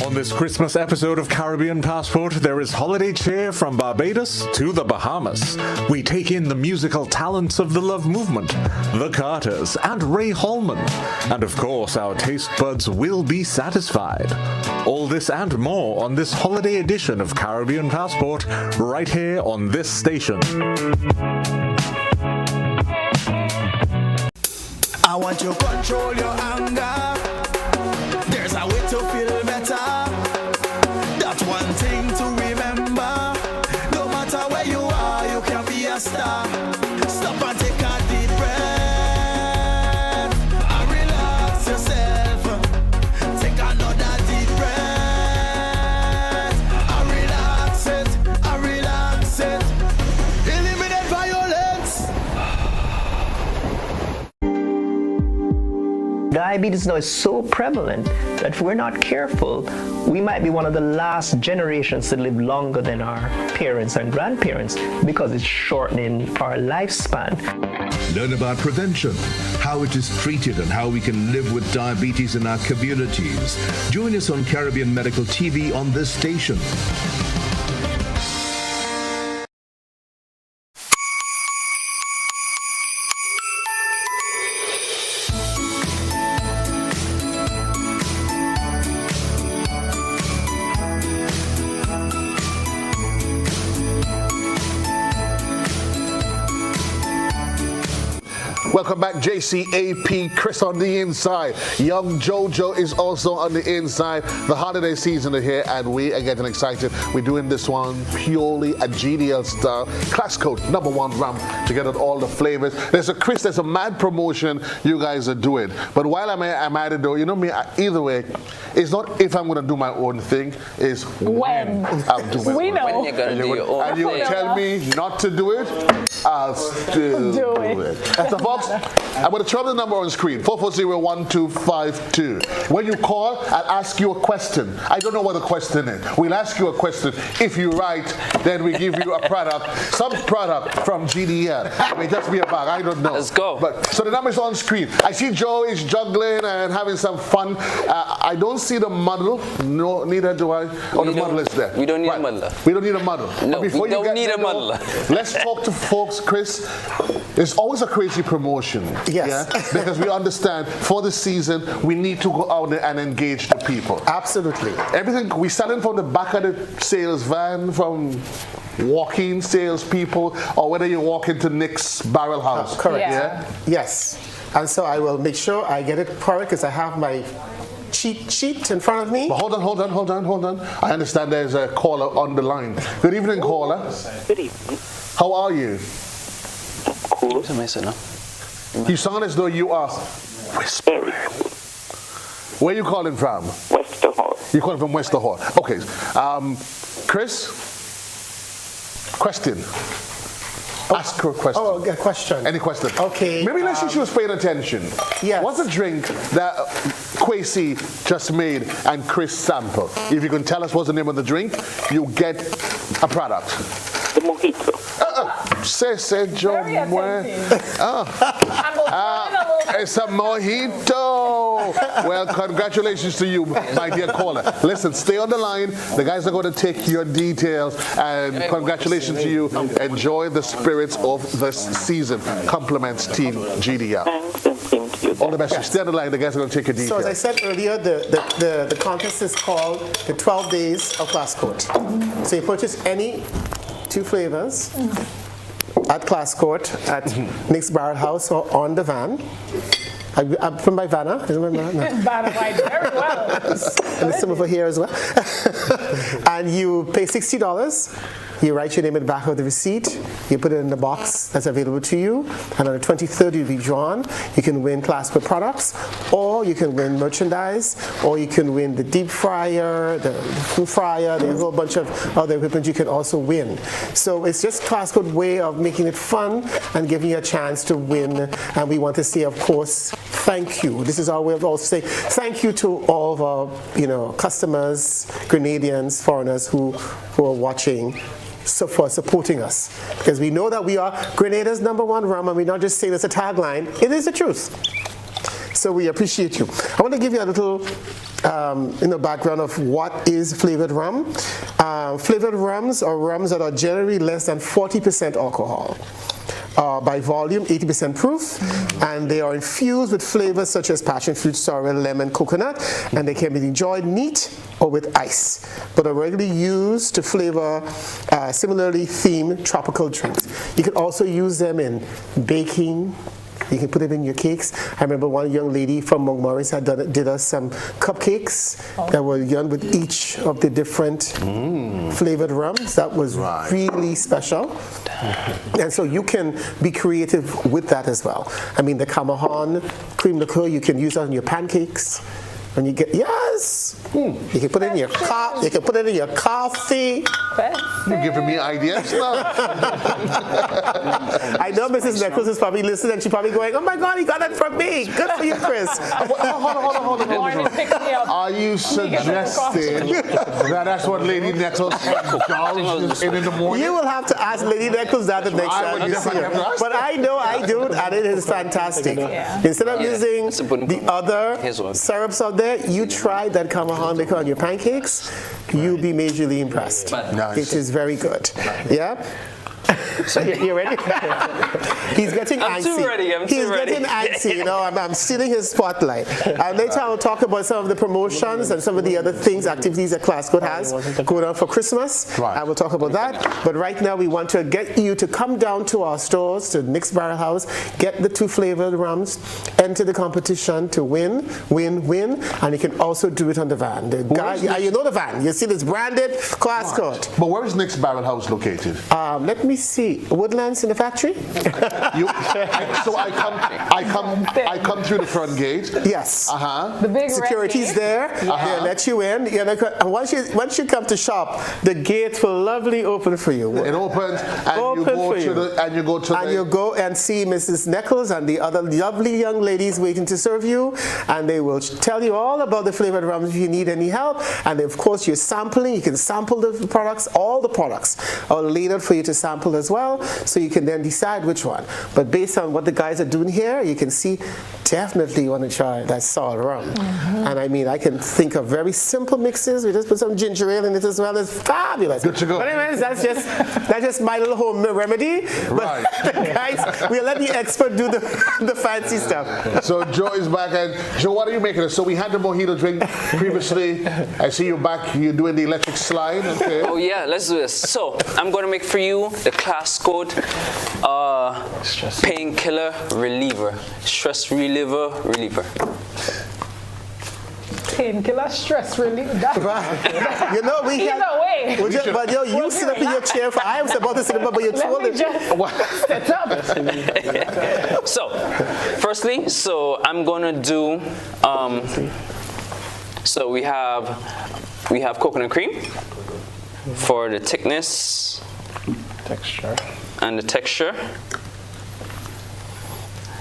On this this Christmas episode of Caribbean Passport, there is holiday cheer from Barbados to the Bahamas. We take in the musical talents of the Love Movement, the Carters, and Ray Holman. And of course, our taste buds will be satisfied. All this and more on this holiday edition of Caribbean Passport, right here on this station. I want you to control your anger. There's a way to feel better. That's one thing to remember. No matter where you are, you can be a star. Stop and take a deep breath and relax yourself. Take another deep breath and relax it, and relax it. Eliminate violence. Diabetes now is so prevalent that if we're not careful, we might be one of the last generations to live longer than our parents and grandparents because it's shortening our lifespan. Learn about prevention, how it is treated, and how we can live with diabetes in our communities. Join us on Caribbean Medical TV on this station. Welcome back, JCAP. Chris on the inside. Young Jojo is also on the inside. The holiday season is here, and we are getting excited. We're doing this one purely a GDL style. Class Code #1 rum to get out all the flavors. There's a mad promotion you guys are doing. But while I'm at it though, you know me, either way, it's not if I'm going to do my own thing, it's when I'll do my We own know. thing. When you're gonna do your own And you thing. tell me not to do it, I'll still do it. So folks, I'm going to throw the number on screen, 440-1252. When you call, I'll ask you a question. I don't know what the question is. We'll ask you a question. If you're right, then we give you a product, some product from GDL. It may just be a bag, I don't know. Let's go. So the number's on screen. I see Joe is juggling and having some fun. I don't see the muddle. No, neither do I. Oh, the muddle is there. We don't need a muddler. We don't need a muddle. No, But before we don't need a though, muddler. Let's talk to folks, Chris. It's always a crazy promotion. Yes. Yeah? Because we understand for the season, we need to go out there and engage the people. Absolutely. Everything we selling from the back of the sales van, from walk-in salespeople, or whether you walk into Nick's Barrel House. Correct. Yeah. Yes. And so I will make sure I get it correct because I have my cheat sheet in front of me. But hold on. I understand there's a caller on the line. Good evening, caller. Good evening. How are you? Cool. You sound as though you are whispering. Where are you calling from? Westerhall. You're calling from Westerhall. Okay. Chris, question. Ask her a question. Oh, a question. Any question? Okay. Maybe let's see she was paying attention. Yes. What's a drink that Kwesi just made and Chris sampled? If you can tell us what's the name of the drink, you get a product. The mojito. Say, Joe. It's a mojito. Well, congratulations to you, my dear caller. Listen, stay on the line. The guys are going to take your details, and congratulations to you. Enjoy the spirits of this season. Compliments Team GDL. All the best. You stay on the line. The guys are going to take your details. So as I said earlier, the contest is called the 12 Days of Class Court. So you purchase any 2 flavors at Class Court at Nick's Barrel House or on the van. I'm from my Vanna. Is it my Vanna? Vanna, very well. And there's some over here as well. And you pay $60. You write your name at the back of the receipt. You put it in the box that's available to you. And on the 23rd, you'll be drawn. You can win Class Court products, or you can win merchandise, or you can win the deep fryer, the food fryer. There's a whole bunch of other equipment you can also win. So it's just Class Court way of making it fun and giving you a chance to win. And we want to say, of course, thank you. This is our way of also saying thank you to all of our, customers, Grenadians, foreigners who are watching. For supporting us, because we know that we are Grenada's #1 rum, and we're not just saying it's a tagline. It is the truth. So we appreciate you. I want to give you a little background of what is flavored rum. Flavored rums are rums that are generally less than 40% alcohol. By volume, 80% proof, and they are infused with flavors such as passion fruit, sorrel, lemon, coconut, and they can be enjoyed neat or with ice, but are regularly used to flavor similarly themed tropical drinks. You can also use them in baking. You can put it in your cakes. I remember one young lady from Montmorency did us some cupcakes that were done with each of the different flavored rums. That was really special. And so you can be creative with that as well. I mean, the Camahan cream liqueur, you can use that on your pancakes. When you get, you can put it in your you can put it in your coffee. You're giving me ideas now. I know Mrs. Nichols is probably listening and she's probably going, oh my God, he got that from me. Good for you, Chris. Hold on. Are you suggesting that that's what Lady Nichols indulges in the morning? You will have to ask Lady Nichols that the next time you see her. But I know I do it, and it is fantastic. Instead of using the other syrups out there, you try that Camahan liquor on your pancakes, you'll be majorly impressed. It is very good. Yeah? You ready? He's getting antsy. I'm too ready. He's getting antsy. You know, I'm stealing his spotlight. And later I'll talk about some of the promotions and some of the other things, activities that Classcode has going on for Christmas. I will talk about that. But right now we want to get you to come down to our stores, to Nick's Barrel House, get the 2 flavored rums, enter the competition to win, and you can also do it on the van. The guy, you know the van. You see this branded Classcode. But where is Nick's Barrel House located? Let me see. Woodlands in the factory? So I come through the front gate. Yes. The big security's there. They'll let you in. And once you come to shop, the gate will lovely open for you. It opens and you go and see Mrs. Nichols and the other lovely young ladies waiting to serve you, and they will tell you all about the flavored rums if you need any help. And of course you're sampling. You can sample the products. All the products are laid out for you to sample as well, so you can then decide which one. But based on what the guys are doing here, you can see definitely you want to try that salt rum. And I mean, I can think of very simple mixes. We just put some ginger ale in it as well. It's fabulous. Good to go. But anyways, that's just my little home remedy. Right. But guys, we'll let the expert do the fancy stuff. So Joe is back, and Joe, what are you making? So we had the mojito drink previously. I see you back. You're doing the electric slide. Okay. Oh yeah, let's do this. So I'm going to make for you the Classcode painkiller reliever, stress reliever. Painkiller, stress reliever. You know, we Either way. But you sit up in your chair. I was about to sit up, but you told it. Set up. So, firstly, I'm gonna do. So we have coconut cream for the thickness, and the texture.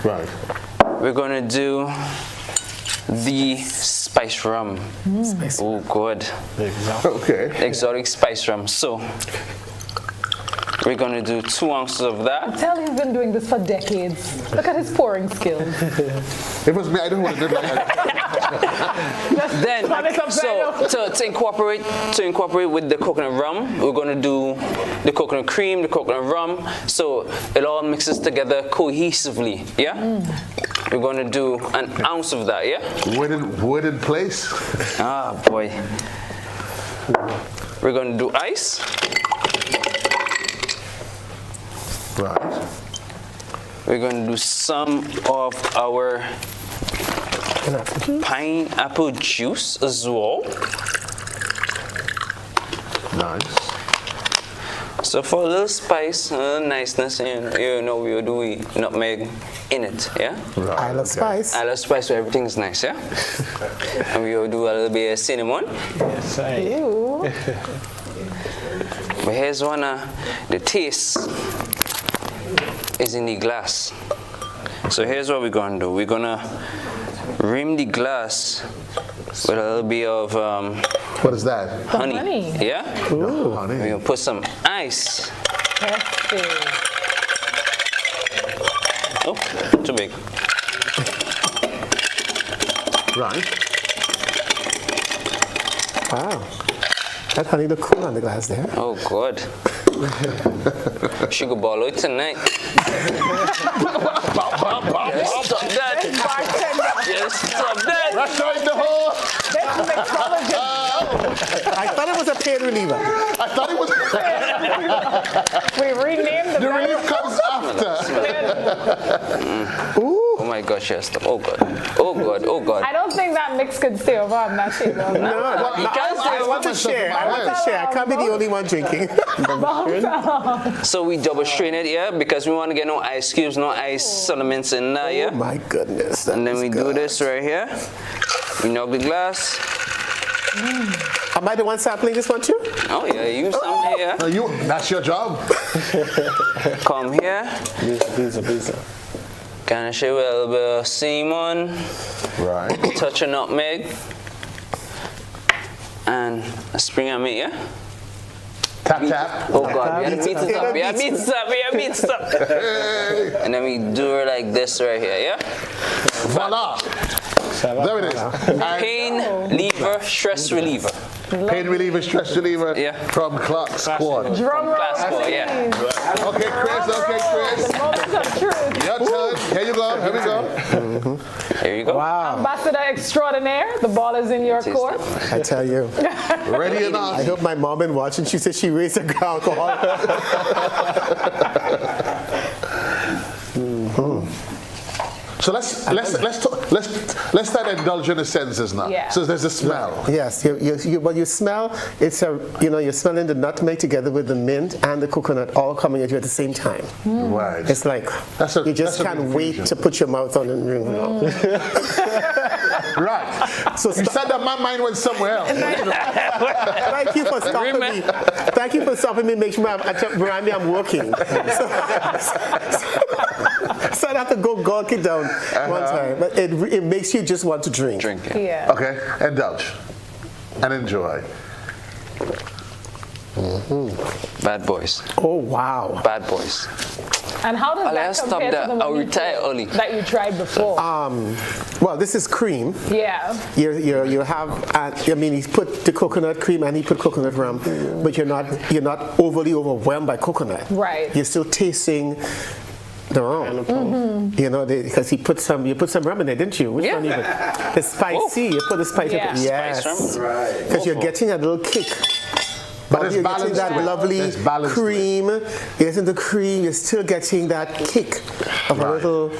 Right. We're gonna do the spice rum. Oh, good. Okay. Exotic spice rum. So we're gonna do 2 ounces of that. Tell he's been doing this for decades. Look at his pouring skills. It was me. I don't want to do that. Then, so to incorporate with the coconut rum, we're gonna do the coconut cream, the coconut rum, so it all mixes together cohesively. Yeah. We're gonna do 1 ounce of that. Yeah. Wooden place. Ah boy. We're gonna do ice. Right. We're going to do some of our pineapple juice as well. Nice. So for a little spice, a little niceness, you know, we'll do nutmeg in it, yeah? Right, I love spice. I love spice, so everything is nice, yeah? And we'll do a little bit of cinnamon. Yes, I do. But here's one, the taste is in the glass. So here's what we're gonna do. We're gonna rim the glass with a little bit of what is that? Honey. Yeah? Ooh, honey. We're gonna put some ice. Oh, too big. Right. Wow. That honey look cool on the glass there. Oh, God. Sugar ball out tonight. Yes, stop that. Yes, stop that. Rush out the hole. I thought it was a pain reliever. I thought it was. We renamed The relief comes after. Oh my gosh, yes. Stop. Oh, God. Oh, God. Oh, God. I don't think that mix could stay over on that table. You can't say I want to share. I want to share. I can't be the only one drinking. So we double strain it, yeah, because we want to get no ice cubes, no ice sediments in there, yeah. Oh my goodness. And then we do this right here. We knock the glass. Am I the one sampling this one too? Oh yeah, you some here. No, that's your job. Come here. Visa. Garnish it with a little bit of cinnamon. Right. Touch of nutmeg. And a spring of meat, yeah? Tap, tap. Oh God, we had meat it up, we had meat it up. And then we do it like this right here, yeah? Voila. There it is. Pain reliever, stress reliever. Pain reliever, stress reliever from Clark Squad. Drum roll. Class squad, yeah. Okay, Chris. The moment of truth. Your turn. Here you go. Here we go. Here you go. Wow. Ambassador extraordinaire, the ball is in your court. I tell you. Ready or not? I hope my mom been watching. She said she raised her alcohol. So let's start indulging the senses now. Yeah. So there's a smell. Yes, what you smell, you're smelling the nutmeg together with the mint and the coconut all coming at you at the same time. Right. It's like you just can't wait to put your mouth on and drink. Right. So you said that my mind went somewhere else. Thank you for stopping me. Thank you for stopping me. Make sure I'm working. So I have to go gulp it down one time. But it makes you just want to drink. Drink it. Yeah. Okay, indulge and enjoy. Bad boys. Oh wow. Bad boys. And how does that Stop compare that. to the I'll one retire early. that you tried before? Well, this is cream. Yeah. You have, he put the coconut cream and he put coconut rum, but you're not overly overwhelmed by coconut. Right. You're still tasting the rum. Because you put some rum in there, didn't you? Which one you put? The spicy. You put the spicy. Yeah. Yes. Because you're getting a little kick. But you're getting that lovely cream. You're getting the cream. You're still getting that kick of a little.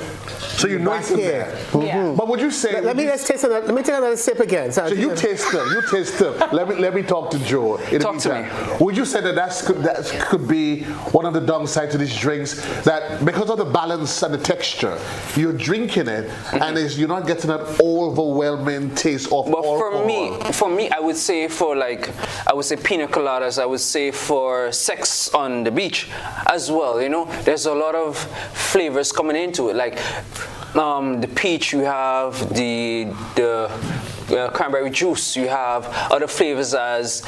So you know it's in there. Yeah. But would you say? Let me take another sip again. So you taste them. You taste them. Let me talk to Joe. Talk to me. Would you say that could be one of the downsides to these drinks? That because of the balance and the texture, you're drinking it and you're not getting that overwhelming taste of alcohol. But for me, I would say pina coladas. I would say for sex on the beach as well. There's a lot of flavors coming into it, like. The peach, you have the cranberry juice, you have other flavors as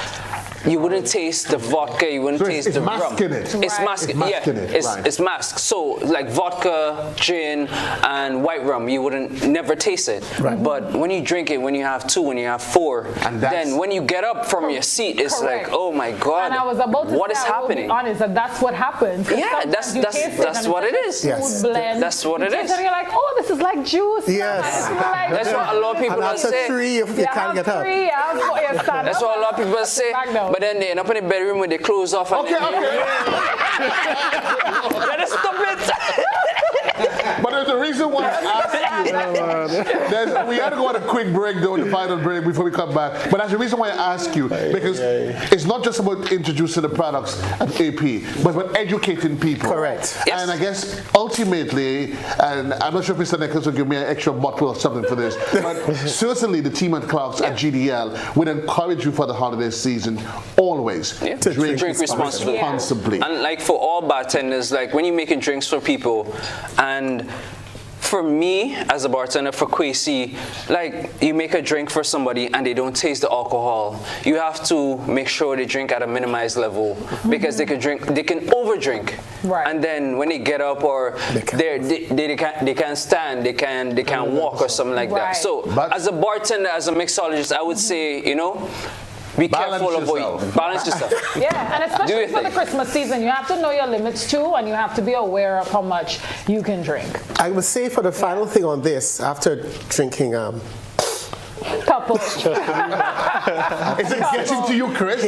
you wouldn't taste the vodka, you wouldn't taste the rum. It's masking. It's masked. So like vodka, gin, and white rum, you wouldn't never taste it. Right. But when you drink it, when you have 2, when you have 4, then when you get up from your seat, it's like, oh my God, and I was about to what say, is happening? I will be honest, that's what happens. Yeah, that's what it is. Food blend. That's what it is. And you're like, oh, this is like juice. Yes. That's what a lot of people and say. 3, you can't get up. That's what a lot of people say. But then they end up in the bedroom with their clothes off. Okay. Let us stop it. But there's a reason why I asked you. We got to go on a quick break, though, the final break before we come back. But there's a reason why I ask you, because it's not just about introducing the products at AP, but about educating people. Correct. Yes. And I guess ultimately, and I'm not sure if Mr. Nichols will give me an extra bottle or something for this, but certainly the team at Clark's at GDL would encourage you for the holiday season always to drink responsibly. And like for all bartenders, like when you're making drinks for people, and for me, as a bartender for Kwesi, like you make a drink for somebody and they don't taste the alcohol, you have to make sure they drink at a minimized level because they can overdrink. Right. And then when they get up or they can't stand, they can't walk or something like that. So as a bartender, as a mixologist, I would say, you know, be careful of what you balance yourself. Yeah, and especially for the Christmas season, you have to know your limits too, and you have to be aware of how much you can drink. I would say for the final thing on this, after drinking couple. Is it getting to you, Chris?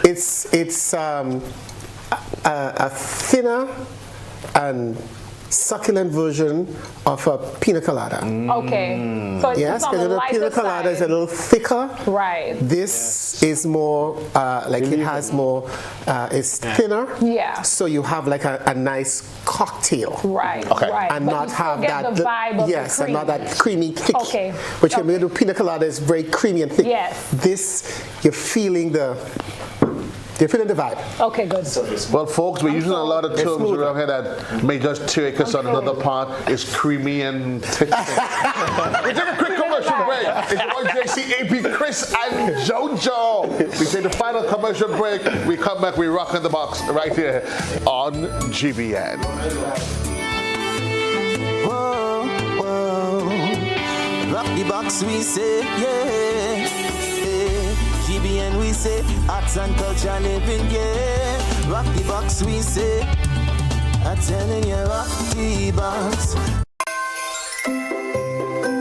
It's a thinner and succulent version of a pina colada. Okay. So yes, on the because the pina colada is a little thicker. Right. This is more like it has more. It's thinner. Yeah. So you have like a nice cocktail. Right. Okay. Right. And but not you still have get that. the vibe of yes, the and not cream. that creamy thick. Okay. Which a little pina colada is very creamy and thick. Yes. This you're feeling the. You're feeling the vibe. Okay, good. Well, folks, we're using a lot of terms around here that may just take us on another part. It's creamy and thick. We take a quick commercial break. It's your JC, AP, Chris, and JoJo. We take the final commercial break. We come back, we rock in the box right here on GBN. Whoa, whoa. Rock the box, we say, yeah. GBN we say, arts and culture living, yeah. Rock the box we say, I'm telling you, rock the box.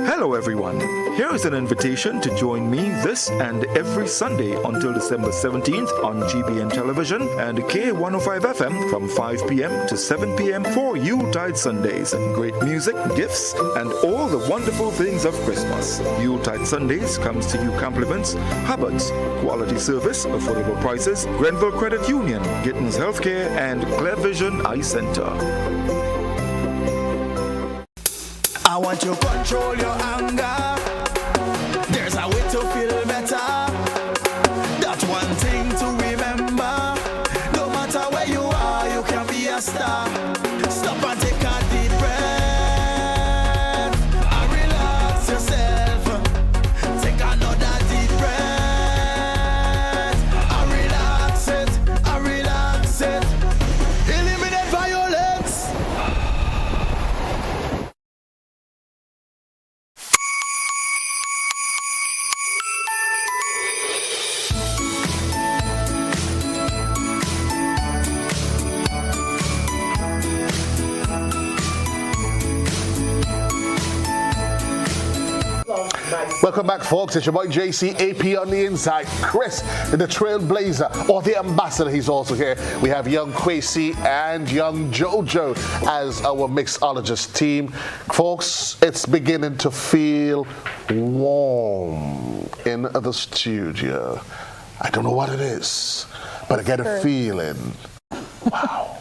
Hello everyone, here is an invitation to join me this and every Sunday until December 17th on GBN Television and K105 FM from 5 p.m. to 7 p.m. for Yuletide Sundays. Great music, gifts, and all the wonderful things of Christmas. Yuletide Sundays comes to you compliments, Hubbard's, quality service, affordable prices, Grenville Credit Union, Gittins Healthcare, and Clear Vision Eye Center. I want you to control your anger. There's a way to feel better. That's one thing to remember. No matter where you are, you can be a star. Stop and take a deep breath and relax yourself. Take another deep breath and relax it, and relax it. Eliminate violence. Welcome back, folks. It's your boy JC, AP on the inside. Chris, the trailblazer, or the ambassador, he's also here. We have young Kwesi and young JoJo as our mixologist team. Folks, it's beginning to feel warm in the studio. I don't know what it is, but I get a feeling. Wow.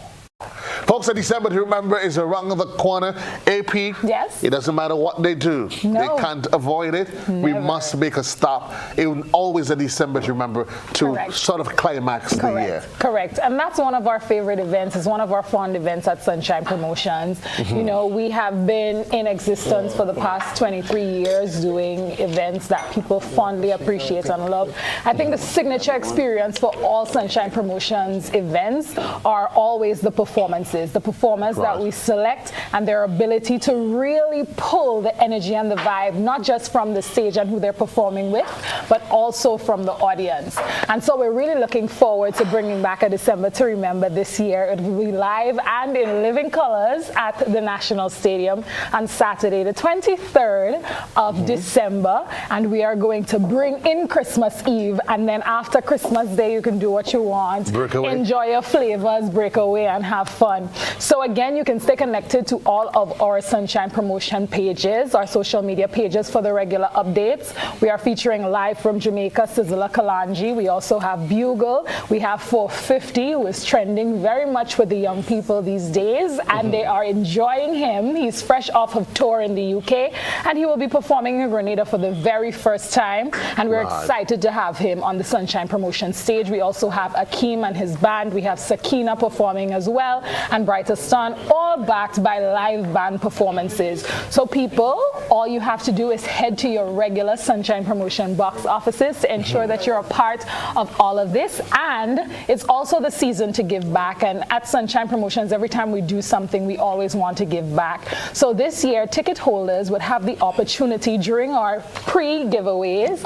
Folks, December, to remember, is around the corner. AP, yes. It doesn't matter what they do. No. They can't avoid it. Never. We must make a stop. It always a December to remember to Correct. sort of climax the year. Correct. And that's one of our favorite events. It's one of our fond events at Sunshine Promotions. You know, we have been in existence for the past 23 years doing events that people fondly appreciate and love. I think the signature experience for all Sunshine Promotions events are always the performances. The performers that we select and their ability to really pull the energy and the vibe, not just from the stage and who they're performing with, but also from the audience. And so we're really looking forward to bringing back a December to Remember this year. It will be live and in living colors at the National Stadium on Saturday, the 23rd of December. And we are going to bring in Christmas Eve. And then after Christmas Day, you can do what you want. Break away. Enjoy your flavors, break away, and have fun. So again, you can stay connected to all of our Sunshine Promotion pages, our social media pages for the regular updates. We are featuring live from Jamaica, Sizzla Kalonji. We also have Bugle. We have 450, who is trending very much with the young people these days, and they are enjoying him. He's fresh off of tour in the UK, and he will be performing in Grenada for the very first time, and we're excited to have him on the Sunshine Promotion stage. We also have Akeem and his band. We have Sakina performing as well, and brightest sun, all backed by live band performances. So people, all you have to do is head to your regular Sunshine Promotion Boxx offices to ensure that you're a part of all of this. And it's also the season to give back. And at Sunshine Promotions, every time we do something, we always want to give back. So this year, ticket holders would have the opportunity during our pre-giveaways.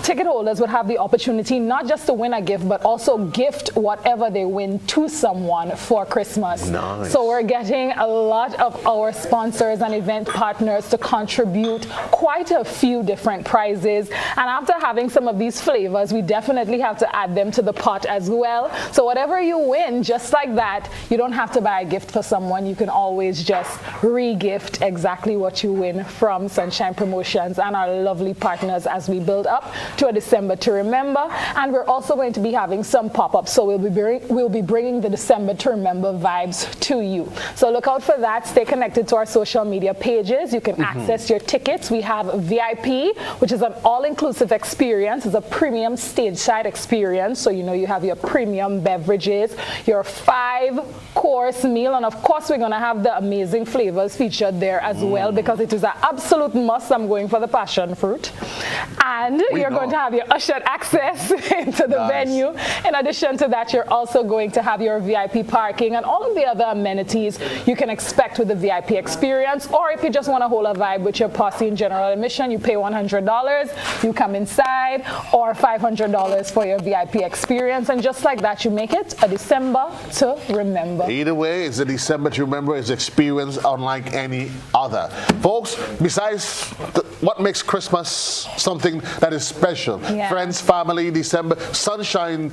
Ticket holders would have the opportunity not just to win a gift, but also gift whatever they win to someone for Christmas. Nice. So we're getting a lot of our sponsors and event partners to contribute quite a few different prizes. And after having some of these flavors, we definitely have to add them to the pot as well. So whatever you win, just like that, you don't have to buy a gift for someone. You can always just re-gift exactly what you win from Sunshine Promotions and our lovely partners as we build up to a December to remember. And we're also going to be having some pop-ups. So we'll be bringing the December to remember vibes to you. So look out for that. Stay connected to our social media pages. You can access your tickets. We have VIP, which is an all-inclusive experience. It's a premium stage side experience. So you know you have your premium beverages, your 5-course meal, and of course we're going to have the amazing flavors featured there as well, because it is an absolute must. I'm going for the passion fruit. And you're going to have your ushered access into the venue. In addition to that, you're also going to have your VIP parking and all of the other amenities you can expect with the VIP experience. Or if you just want to hold a vibe with your posse in general admission, you pay $100, you come inside, or $500 for your VIP experience. And just like that, you make it a December to remember. Either way, it's a December to remember. It's experience unlike any other. Folks, besides what makes Christmas something that is special, friends, family, December, Sunshine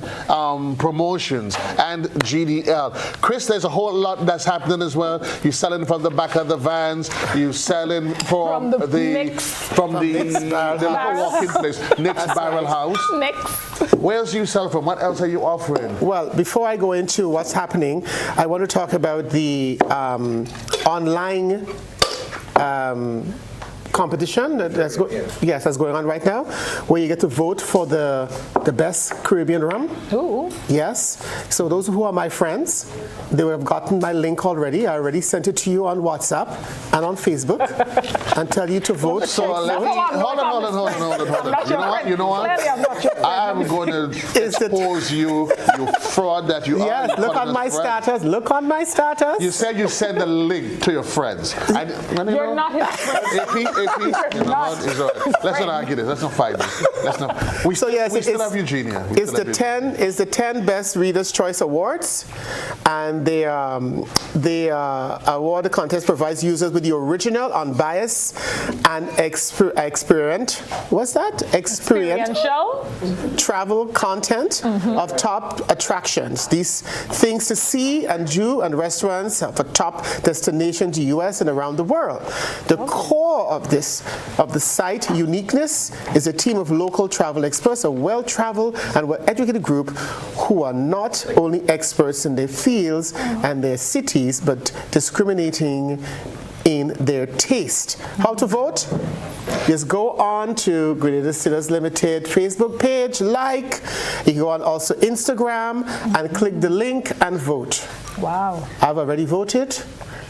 Promotions, and GDL. Chris, there's a whole lot that's happening as well. You're selling from the back of the vans. You're selling from the little walking place, Nick's Barrel House. Where's you sell from? What else are you offering? Well, before I go into what's happening, I want to talk about the online competition that's going on right now, where you get to vote for the best Caribbean rum. Ooh. Yes. So those who are my friends, they would have gotten my link already. I already sent it to you on WhatsApp and on Facebook and tell you to vote. So hold on. You know what? I am going to expose you fraud that you are. Yes, look on my status. Look on my status. You said you send the link to your friends. You're not his friend. You know what? It's all right. Let's not argue this. Let's not fight this. We still have Eugenia. It's the 10 best Reader's Choice Awards, and the award contest provides users with the original, unbiased, and experiential travel content of top attractions. These things to see and do, and restaurants for top destinations in the U.S. and around the world. The core of the site uniqueness is a team of local travel experts, a well-traveled and well-educated group who are not only experts in their fields and their cities, but discriminating in their taste. How to vote? Just go on to Grenada Distillers Limited Facebook page, you can go on also Instagram and click the link and vote. Wow. I've already voted,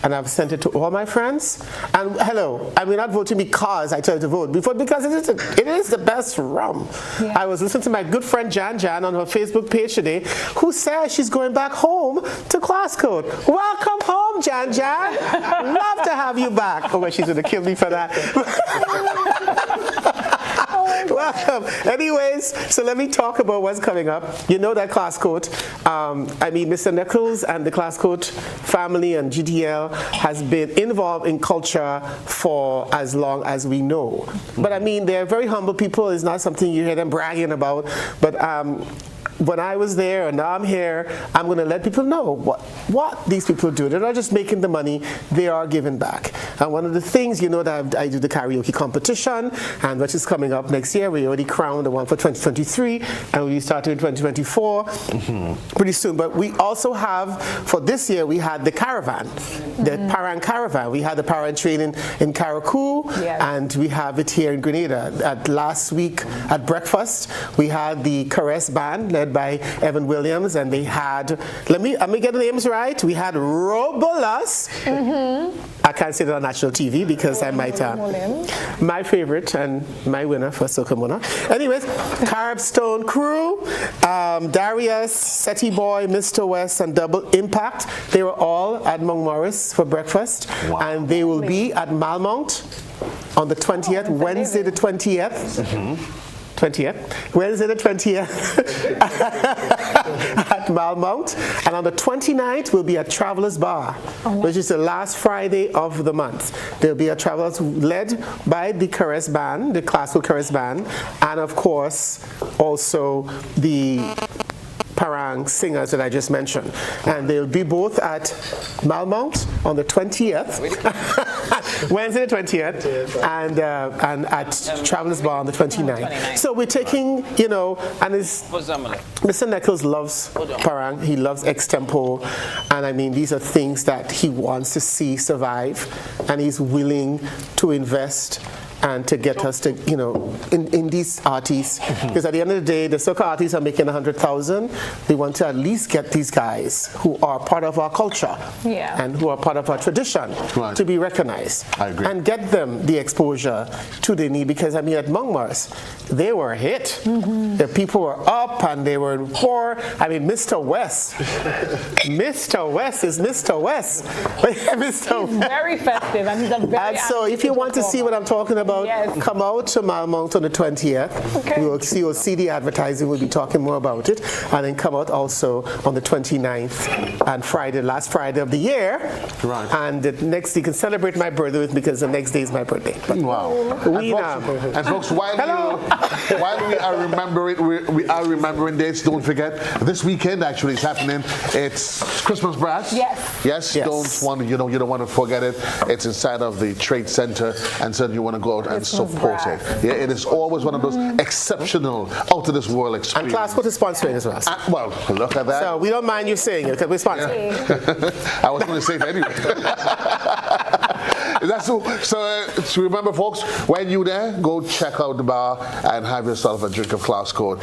and I've sent it to all my friends. And hello, I mean, not voting because I tell you to vote, because it is the best rum. Yeah. I was listening to my good friend Jan on her Facebook page today, who says she's going back home to Glasgow. Welcome home, Jan. Love to have you back. Oh, well, she's going to kill me for that. Welcome. Anyways, so let me talk about what's coming up. You know that Glasgow, Mr. Nichols and the Glasgow family and GDL has been involved in culture for as long as we know. But I mean, they're very humble people. It's not something you hear them bragging about. But when I was there and now I'm here, I'm going to let people know what these people do. They're not just making the money, they are giving back. And one of the things, you know, that I do the karaoke competition, and which is coming up next year. We already crowned the one for 2023, and we started in 2024 pretty soon. But we also have, for this year, we had the caravan, the Paran Caravan. We had the Paran train in Caracou, and we have it here in Grenada. Last week at breakfast, we had the Caress Band, led led by Evan Williams, and they had, let me get the names right. We had Robolas. I can't say that on national TV because I might, my favorite and my winner for Sokomona. Anyways, Carb Stone Crew, Darius, Seti Boy, Mr. West, and Double Impact. They were all at Montmorris for breakfast, and they will be at Malmont on the 20th, Wednesday the 20th. Wednesday the 20th at Malmont, and on the 29th we'll be at Travelers Bar, which is the last Friday of the month. There'll be a Travelers led by the Caress Band, the classical Caress Band, and of course also the Parang singers that I just mentioned, and they'll be both at Malmont on the 20th, Wednesday the 20th, and at Travelers Bar on the 29th. So we're taking, you know, and Mr. Nichols loves Parang, he loves extempo, and I mean these are things that he wants to see survive, and he's willing to invest and to get us to, you know, in these artists, because at the end of the day, the soca artists are making 100,000. They want to at least get these guys who are part of our culture and who are part of our tradition to be recognized. I agree. And get them the exposure to they need, because I mean at Montmorris, they were a hit. The people were up and they were in war. I mean, Mr. West. Mr. West is Mr. West. Mr. He's very festive and he's a very And so if you want to see what I'm talking about, come out to Malmont on the 20th. You'll see the advertising. We'll be talking more about it. And then come out also on the 29th and Friday, last Friday of the year. Right. And the next, you can celebrate my birthday with me because the next day is my birthday. But wow. And folks, while we are remembering dates, don't forget, this weekend actually is happening. It's Christmas Brass. Yes. Don't want to forget it. It's inside of the Trade Center, and so you want to go out and support it. Yeah, it is always one of those exceptional, out of this world experiences. And Classcoat is sponsoring as well. Well, look at that. So we don't mind you saying it because we're sponsoring. I was going to say it anyway. So remember, folks, when you're there, go check out the bar and have yourself a drink of Classcoat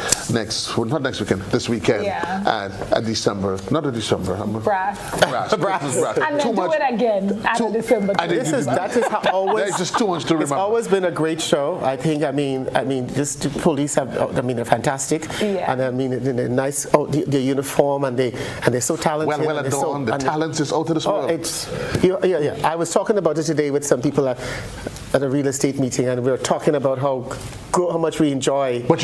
this weekend, and December, not in December. Brass. And then do it again at December. That is how always. There's just too much to remember. It's always been a great show. I think. I mean, just the police have. They're fantastic. And I mean, they're nice. Their uniform, and they're so talented. Well adorned. The talent is out of this world. I was talking about it today with some people at a real estate meeting, and we were talking about how much we enjoy. But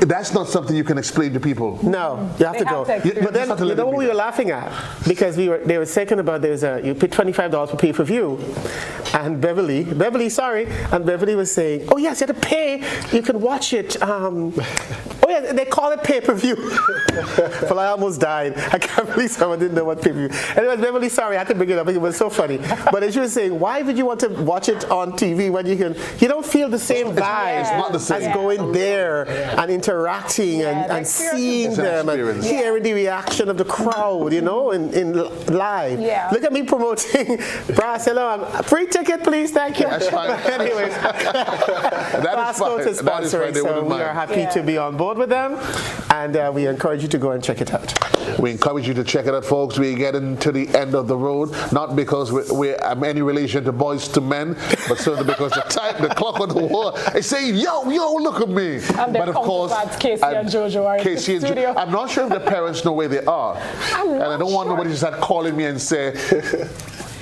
that's not something you can explain to people. No, you have to go. But then you know what we were laughing at, because they were saying about you pay $25 for pay-per-view, and Beverly was saying, oh yes, you have to pay. You can watch it. They call it pay-per-view. Well, I almost died. I can't believe someone didn't know what pay-per-view. Anyway, Beverly, sorry, I had to bring it up. It was so funny. But as you were saying, why would you want to watch it on TV when you don't feel the same vibe as going there and interacting and seeing them and hearing the reaction of the crowd, in live. Look at me promoting Brass. Hello, I'm free ticket, please. Thank you. That's fine. Anyways, Classcoat is sponsoring, so we are happy to be on board with them, and we encourage you to go and check it out. We encourage you to check it out, folks. We're getting to the end of the road, not because we're any relation to Boys to Men, but certainly because the clock on the wall is saying, yo, look at me. But of course, Casey and Jojo are in the studio. I'm not sure if the parents know where they are. And I don't want nobody to start calling me and say,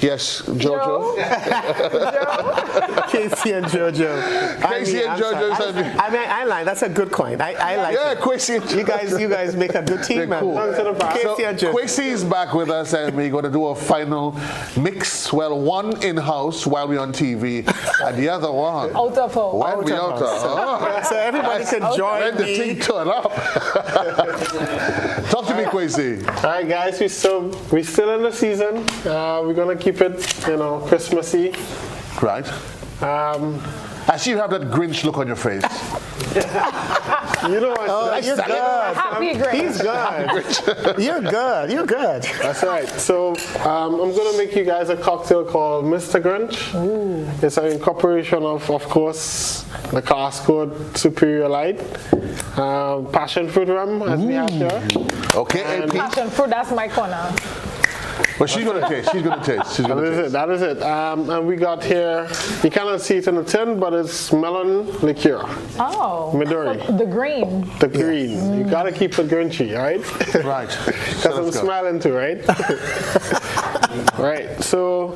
yes, Jojo. Casey and Jojo. I lie. That's a good coin. I like it. Casey. You guys make a good team, man. Cool. Casey and Jojo. Casey is back with us, and we're going to do a final mix. Well, one in-house while we're on TV, and the other one out of home. So everybody can join when the thing turn up. Talk to me, Casey. All right, guys. We're still in the season. We're going to keep it, Christmassy. Right. I see you have that Grinch look on your face. You know what? Oh, you're good. Happy Grinch. He's good. You're good. You're good. That's right. So I'm going to make you guys a cocktail called Mr. Grinch. Ooh. It's an incorporation of course, the Cask Code Superior Light, passion fruit rum, as we have here. Okay, AP. Passion fruit, that's my corner. But she's going to taste. She's going to taste. She's going to taste. That is it. And we got here, you cannot see it in the tin, but it's melon liqueur. Oh. Midori. So the green. The green. You got to keep it grinchy, right? Right. Because I'm smiling too, right? Right. So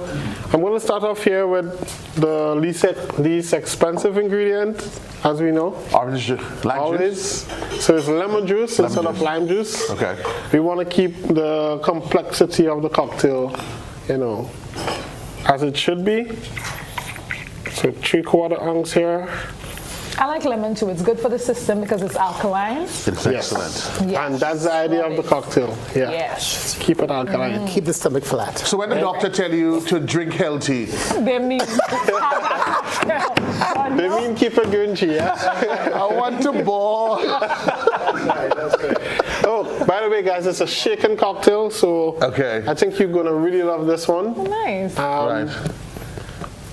I'm going to start off here with the least expensive ingredient, as we know. Orange juice. Lime juice. So it's lemon juice instead of lime juice. Okay. We want to keep the complexity of the cocktail, as it should be. So 3/4 ounce here. I like lemon too. It's good for the system because it's alkaline. It's excellent. Yes. And that's the idea of the cocktail. Yeah. Yes. Keep it alkaline. Keep the stomach flat. So when the doctor tell you to drink healthy, They mean they mean keep it grinchy, yeah? I want to ball. Oh, by the way, guys, it's a shaken cocktail, so I think you're gonna really love this one. Nice. Right.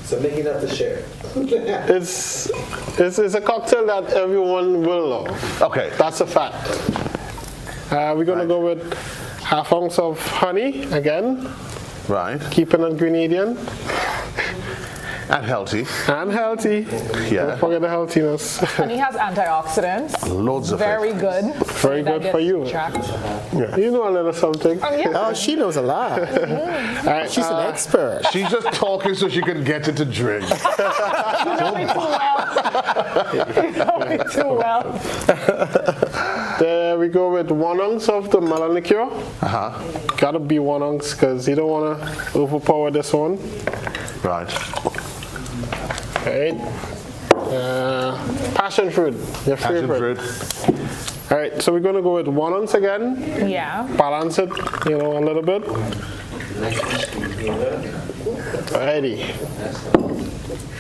So make enough to share. It's a cocktail that everyone will love. Okay. That's a fact. We're gonna go with 1/2 ounce of honey again. Right. Keeping it Grenadian. And healthy. And healthy. Yeah. Don't forget the healthiness. Honey has antioxidants. Loads of Very it. good. Very good for you. Yeah. You know a little something. Oh, she knows a lot. Right, She's an expert. She's just talking so she can get it to drink. You know me too well. You know me too well. There we go with 1 ounce of the melon liqueur. Uh-huh. Gotta be 1 ounce because you don't want to overpower this one. Right. Right. Passion fruit, your favorite. All right, so we're gonna go with 1 ounce again. Yeah. Balance it, a little bit. Alrighty.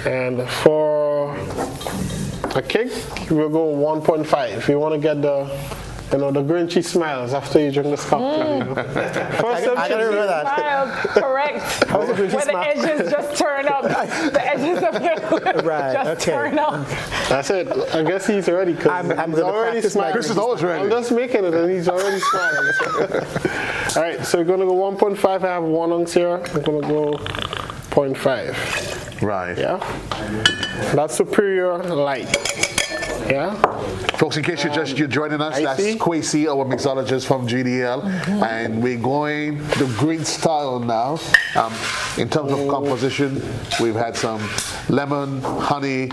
And for a kick, we'll go 1.5. We want to get the grinchy smiles after you drink this cocktail. First I gotta remember that. Smile, correct. How's the grinchy Where the smile? edges just turn up. The edges of your lips just turn up. That's it. I guess he's ready. I'm he's gonna already practice my smiling. Chris is always ready. I'm just making it and he's already smiling. All right, so we're going to go 1.5. I have 1 ounce here. I'm going to go 0.5. Right. Yeah. That's Superior Light. Yeah. Folks, in case you're joining us, that's Kwesi, our mixologist from GDL, and we're going the green style now. In terms of composition, we've had some lemon, honey,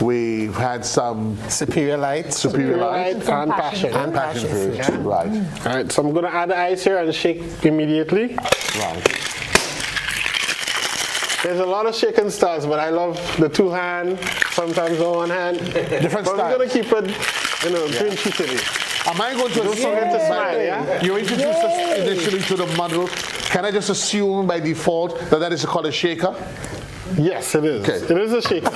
we've had some Superior Light, and passion. And passion fruit. Yeah. Right. All right, so I'm going to add the ice here and shake immediately. Right. There's a lot of shaking styles, but I love the 2-hand, sometimes the 1 hand. Different but styles. we're going to keep it, grinchy today. Am I going to Don't forget to smile, yeah? You introduced us initially to the model. Can I just assume by default that is called a shaker? Yes, it is. Okay. It is a shaker.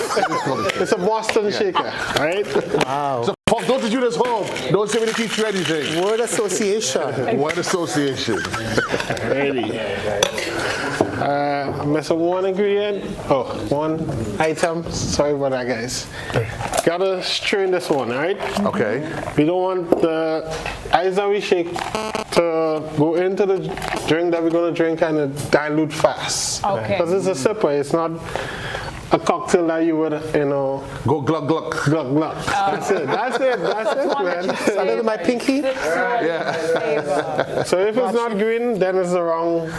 It's a Boston shaker, right? Wow. So, folks, don't do this home. Don't say we didn't teach you anything. Word association. Word association. Ready. I'm missing 1 ingredient. 1 item. Sorry about that, guys. Gotta strain this one, right? Okay. We don't want the ice that we shake to go into the drink that we're gonna drink and dilute fast. Okay. Because it's a sipper. It's not a cocktail that you would, go glug glug. Glug glug. That's it, man. Under my pinky? Yeah. So if it's not green, then it's the wrong,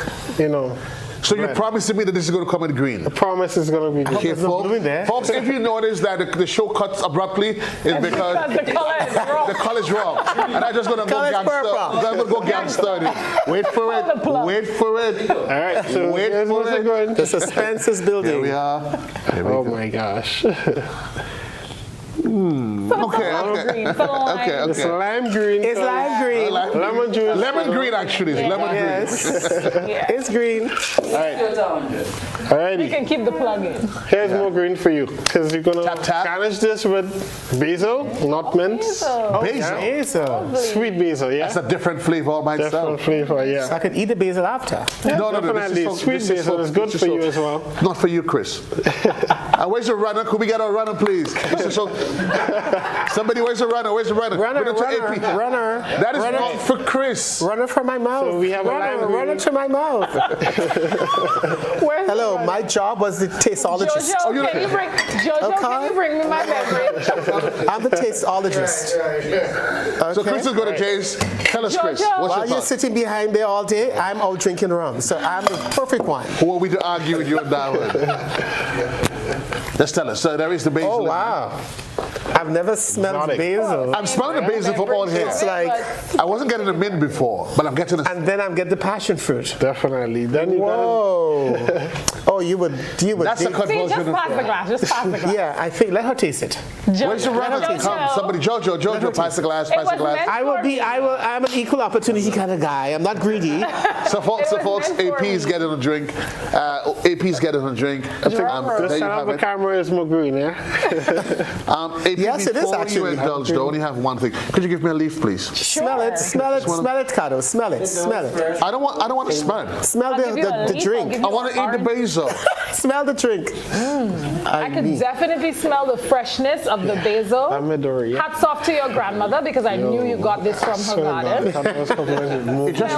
So you're promising me that this is going to come in green? The promise is going to be green. Okay, folks, if you notice that the show cuts abruptly, it's because the color is wrong. The color is wrong. And I'm just going to go gangster. I'm going to go gangster. Wait for it. Wait for it. All right, so wait for it. The suspense is building. Here we are. Oh my gosh. Okay. It's lime green. It's lime green. Lemon juice. Lemon green, actually. Yeah. Lemon green. Yeah. It's green. Alrighty. We can keep the plug in. Here's more green for you, because you're gonna garnish this with basil, not mint. Basil. Basil. Sweet basil, yeah. That's a different flavor all by Different itself. flavor, yeah. So I could eat the basil after. No. Definitely. Sweet basil is good for you as well. Not for you, Chris. Where's the runner? Could we get a runner, please? Somebody, where's the runner? Where's the runner? Runner. That is not for Chris. Runner for my mouth. So we have runner to my mouth. Hello, my job was the tasteologist. Jojo, can you bring me my beverage? I'm the tasteologist. Okay. So Chris is going to Jay's. Tell us, Chris, what's While your you're thought? sitting behind there all day, I'm out drinking rum. So I'm the perfect one. Who are we to argue with you on that one? Let's tell us. So there is the basil. Oh, wow. I've never smelled basil. I'm smelling the basil from all here. It's like, I wasn't getting the mint before, but I'm getting and then I'm getting the passion fruit. Definitely. Then you Whoa. Oh, you would. That's a See, conversion. just pass the glass. Just pass the glass. Yeah, I think let her taste it. Where's the runner? Come, somebody, Jojo, pass the glass, pass the glass. I'm an equal opportunity kind of guy. I'm not greedy. So folks, AP's getting a drink. AP's getting a drink. This there you side of have the it. camera is more green, yeah? AP, Yes, it is before actually. you indulge, I only have one thing. Could you give me a leaf, please? Smell it, Kato. Smell it. I don't want to smell it. Smell the drink. I want to eat the basil. Smell the drink. I could definitely smell the freshness of the basil. Hats off to your grandmother, because I knew you got this from her garden. It just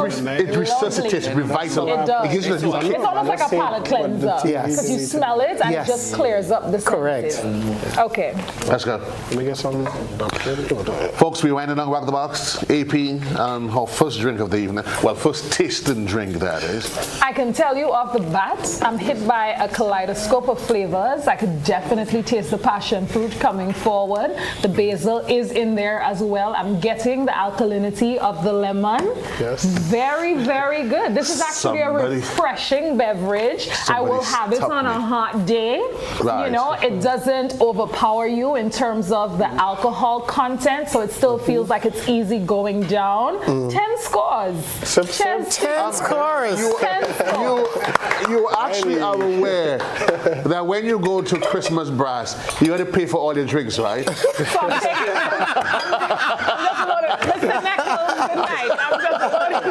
resuscitates, revitalizes. It does. It gives you It's almost like a palate cleanser. Because you smell it and it just clears up the senses. Okay. Let's go. Let me get some. Folks, we winding down Rock the Box. AP, her first drink of the evening. Well, first tasting drink, that is. I can tell you off the bat, I'm hit by a kaleidoscope of flavors. I could definitely taste the passion fruit coming forward. The basil is in there as well. I'm getting the alkalinity of the lemon. Yes. Very, very good. This is actually a refreshing beverage. I will have it on a hot day. Right. You know, it doesn't overpower you in terms of the alcohol content, so it still feels like it's easy going down. 10 scores. 10 scores. You actually are aware that when you go to Christmas brass, you got to pay for all your drinks, right? So I'm taking Mr. Nichols, good night. I'm just loading.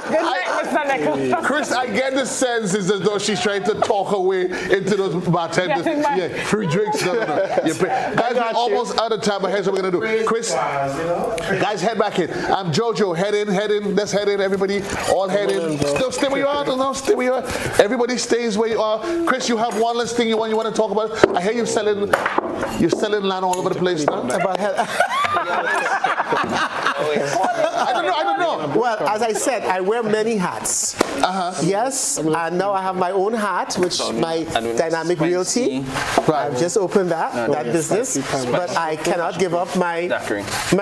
Good night, Mr. Nichols. Chris, I get the sense it's as though she's trying to talk her way into those bartenders. Yeah, free drinks. No. You pay. Guys, we're almost out of time, but here's what we're going to do. Chris, guys, head back in. I'm Jojo. Head in. Let's head in, everybody. All head in. Still stay where you are. No, stay where you are. Everybody stays where you are. Chris, you have one last thing you want to talk about. I hear you're selling land all over the place now. I don't know. Well, as I said, I wear many hats. Yes, and now I have my own hat, which my Dynamic Realty. I've just opened that business, but I cannot give up my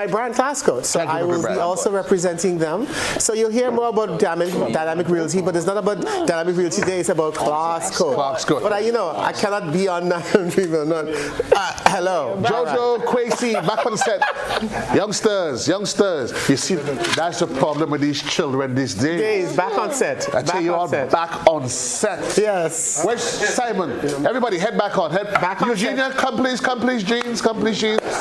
brand class code. So I will be also representing them. So you'll hear more about Dynamic Realty, but it's not about Dynamic Realty today. It's about class code. But I cannot be on people. Hello, Jojo, Quasi, back on the set. Youngsters. You see, that's the problem with these children these days. Back on set. I tell you all, back on set. Yes. Where's Simon? Everybody, head back on. Eugenia, come please, Jeans.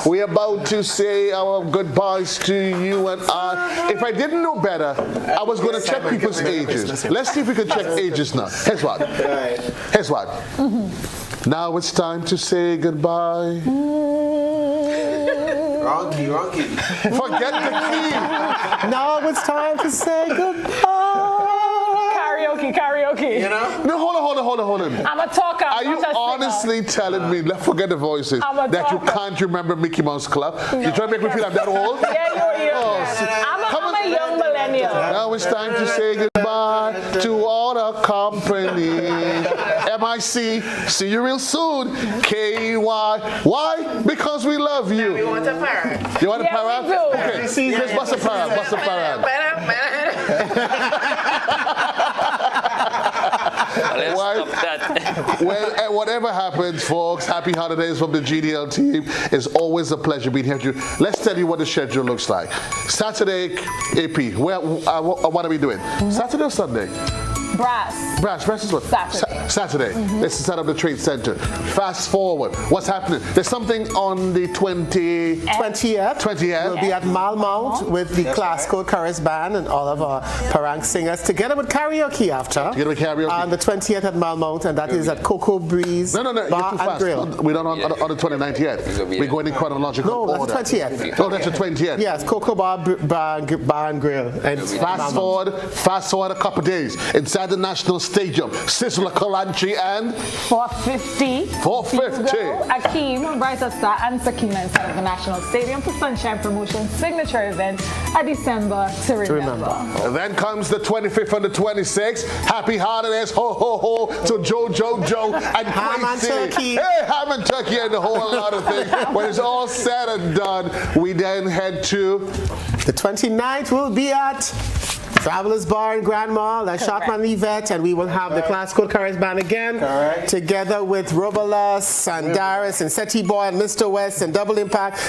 We're about to say our goodbyes to you and I. If I didn't know better, I was going to check people's ages. Let's see if we can check ages now. Here's what. Now it's time to say goodbye. Wronky. Forget the key. Now it's time to say goodbye. Karaoke. You know? No, hold on. I'm a talker. Are you honestly telling me, let's forget the voices, that you can't remember Mickey Mouse Club? No, you trying to make me feel I'm that old? I'm a young millennial. Now it's time to say goodbye to all the company. MIC, see you real soon. KY, why? Because we love you. We want a parrot. You want a parrot? We do. Okay, let's bust a parrot. right. Stop that. Well, whatever happens, folks, happy holidays from the GDL team. It's always a pleasure being here. Let's tell you what the schedule looks like. Saturday, AP. What are we doing? Saturday or Sunday? Brass is what? Saturday. Let's set up the trade center. Fast forward. What's happening? There's something on the 20th. We'll be at Malmount with the Class Code Chorus Band and all of our Parang singers, together with karaoke after. Together with karaoke. On the 20th at Malmount, and that is at Cocoa Breeze No, Bar you're too and fast. Grill. We're not on the 29th yet. We're going in chronological order. No, that's the 20th. Oh, that's the 20th. Yes, Cocoa Bar and Grill. And fast forward a couple days. Inside the National Stadium, Sizzler Kalanchi and 450. Akeem, Brighter Star, and Sakina inside of the National Stadium for Sunshine Promotion signature event, a December to remember. And then comes the 25th and the 26th. Happy holidays, ho ho ho, to Joe and ham and turkey. Hey, ham and turkey and a whole lot of things. When it's all said and done, we then head to the 29th. We'll be at Travelers Bar in Grand Mall and Shotman Yvette, and we will have the Class Code Chorus Band again, together with Robolas and Darius and Seti Boy and Mr. West and Double Impact,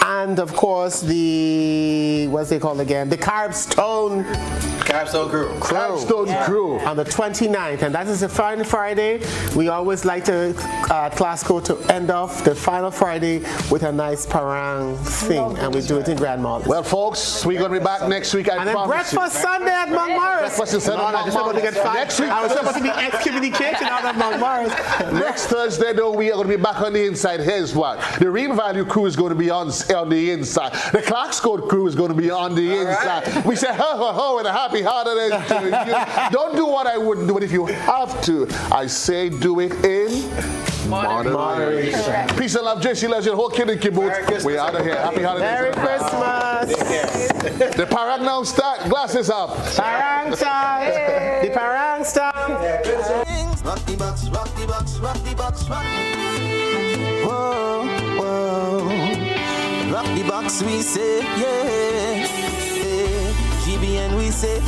and of course the, what's they called again? The Carbstone Crew. On the 29th, and that is a final Friday. We always like to Class Code to end off the final Friday with a nice parang thing, and we do it in Grand Mall. Well, folks, we're going to be back next week. And then breakfast Sunday at Mount Morris. Breakfast is Sunday at Mount Morris. Next week, I was supposed to be excommunicated out of Mount Morris. Next Thursday, though, we are going to be back on the inside. Here's what. The Real Value crew is going to be on the inside. The Clark's Code crew is going to be on the inside. We say ho, ho, ho, and a happy holidays to you. Don't do what I wouldn't do, but if you have to, I say do it in moderation. Peace and love, JC Legend, whole kid and kibbutz. We out of here. Happy holidays. Merry Christmas. The parang now start. Glasses up. Parang time. The parang start. Rock the box, rock the box, rock the box, rock. Whoa, whoa. Rock the box, we say, yeah. GBN, we say,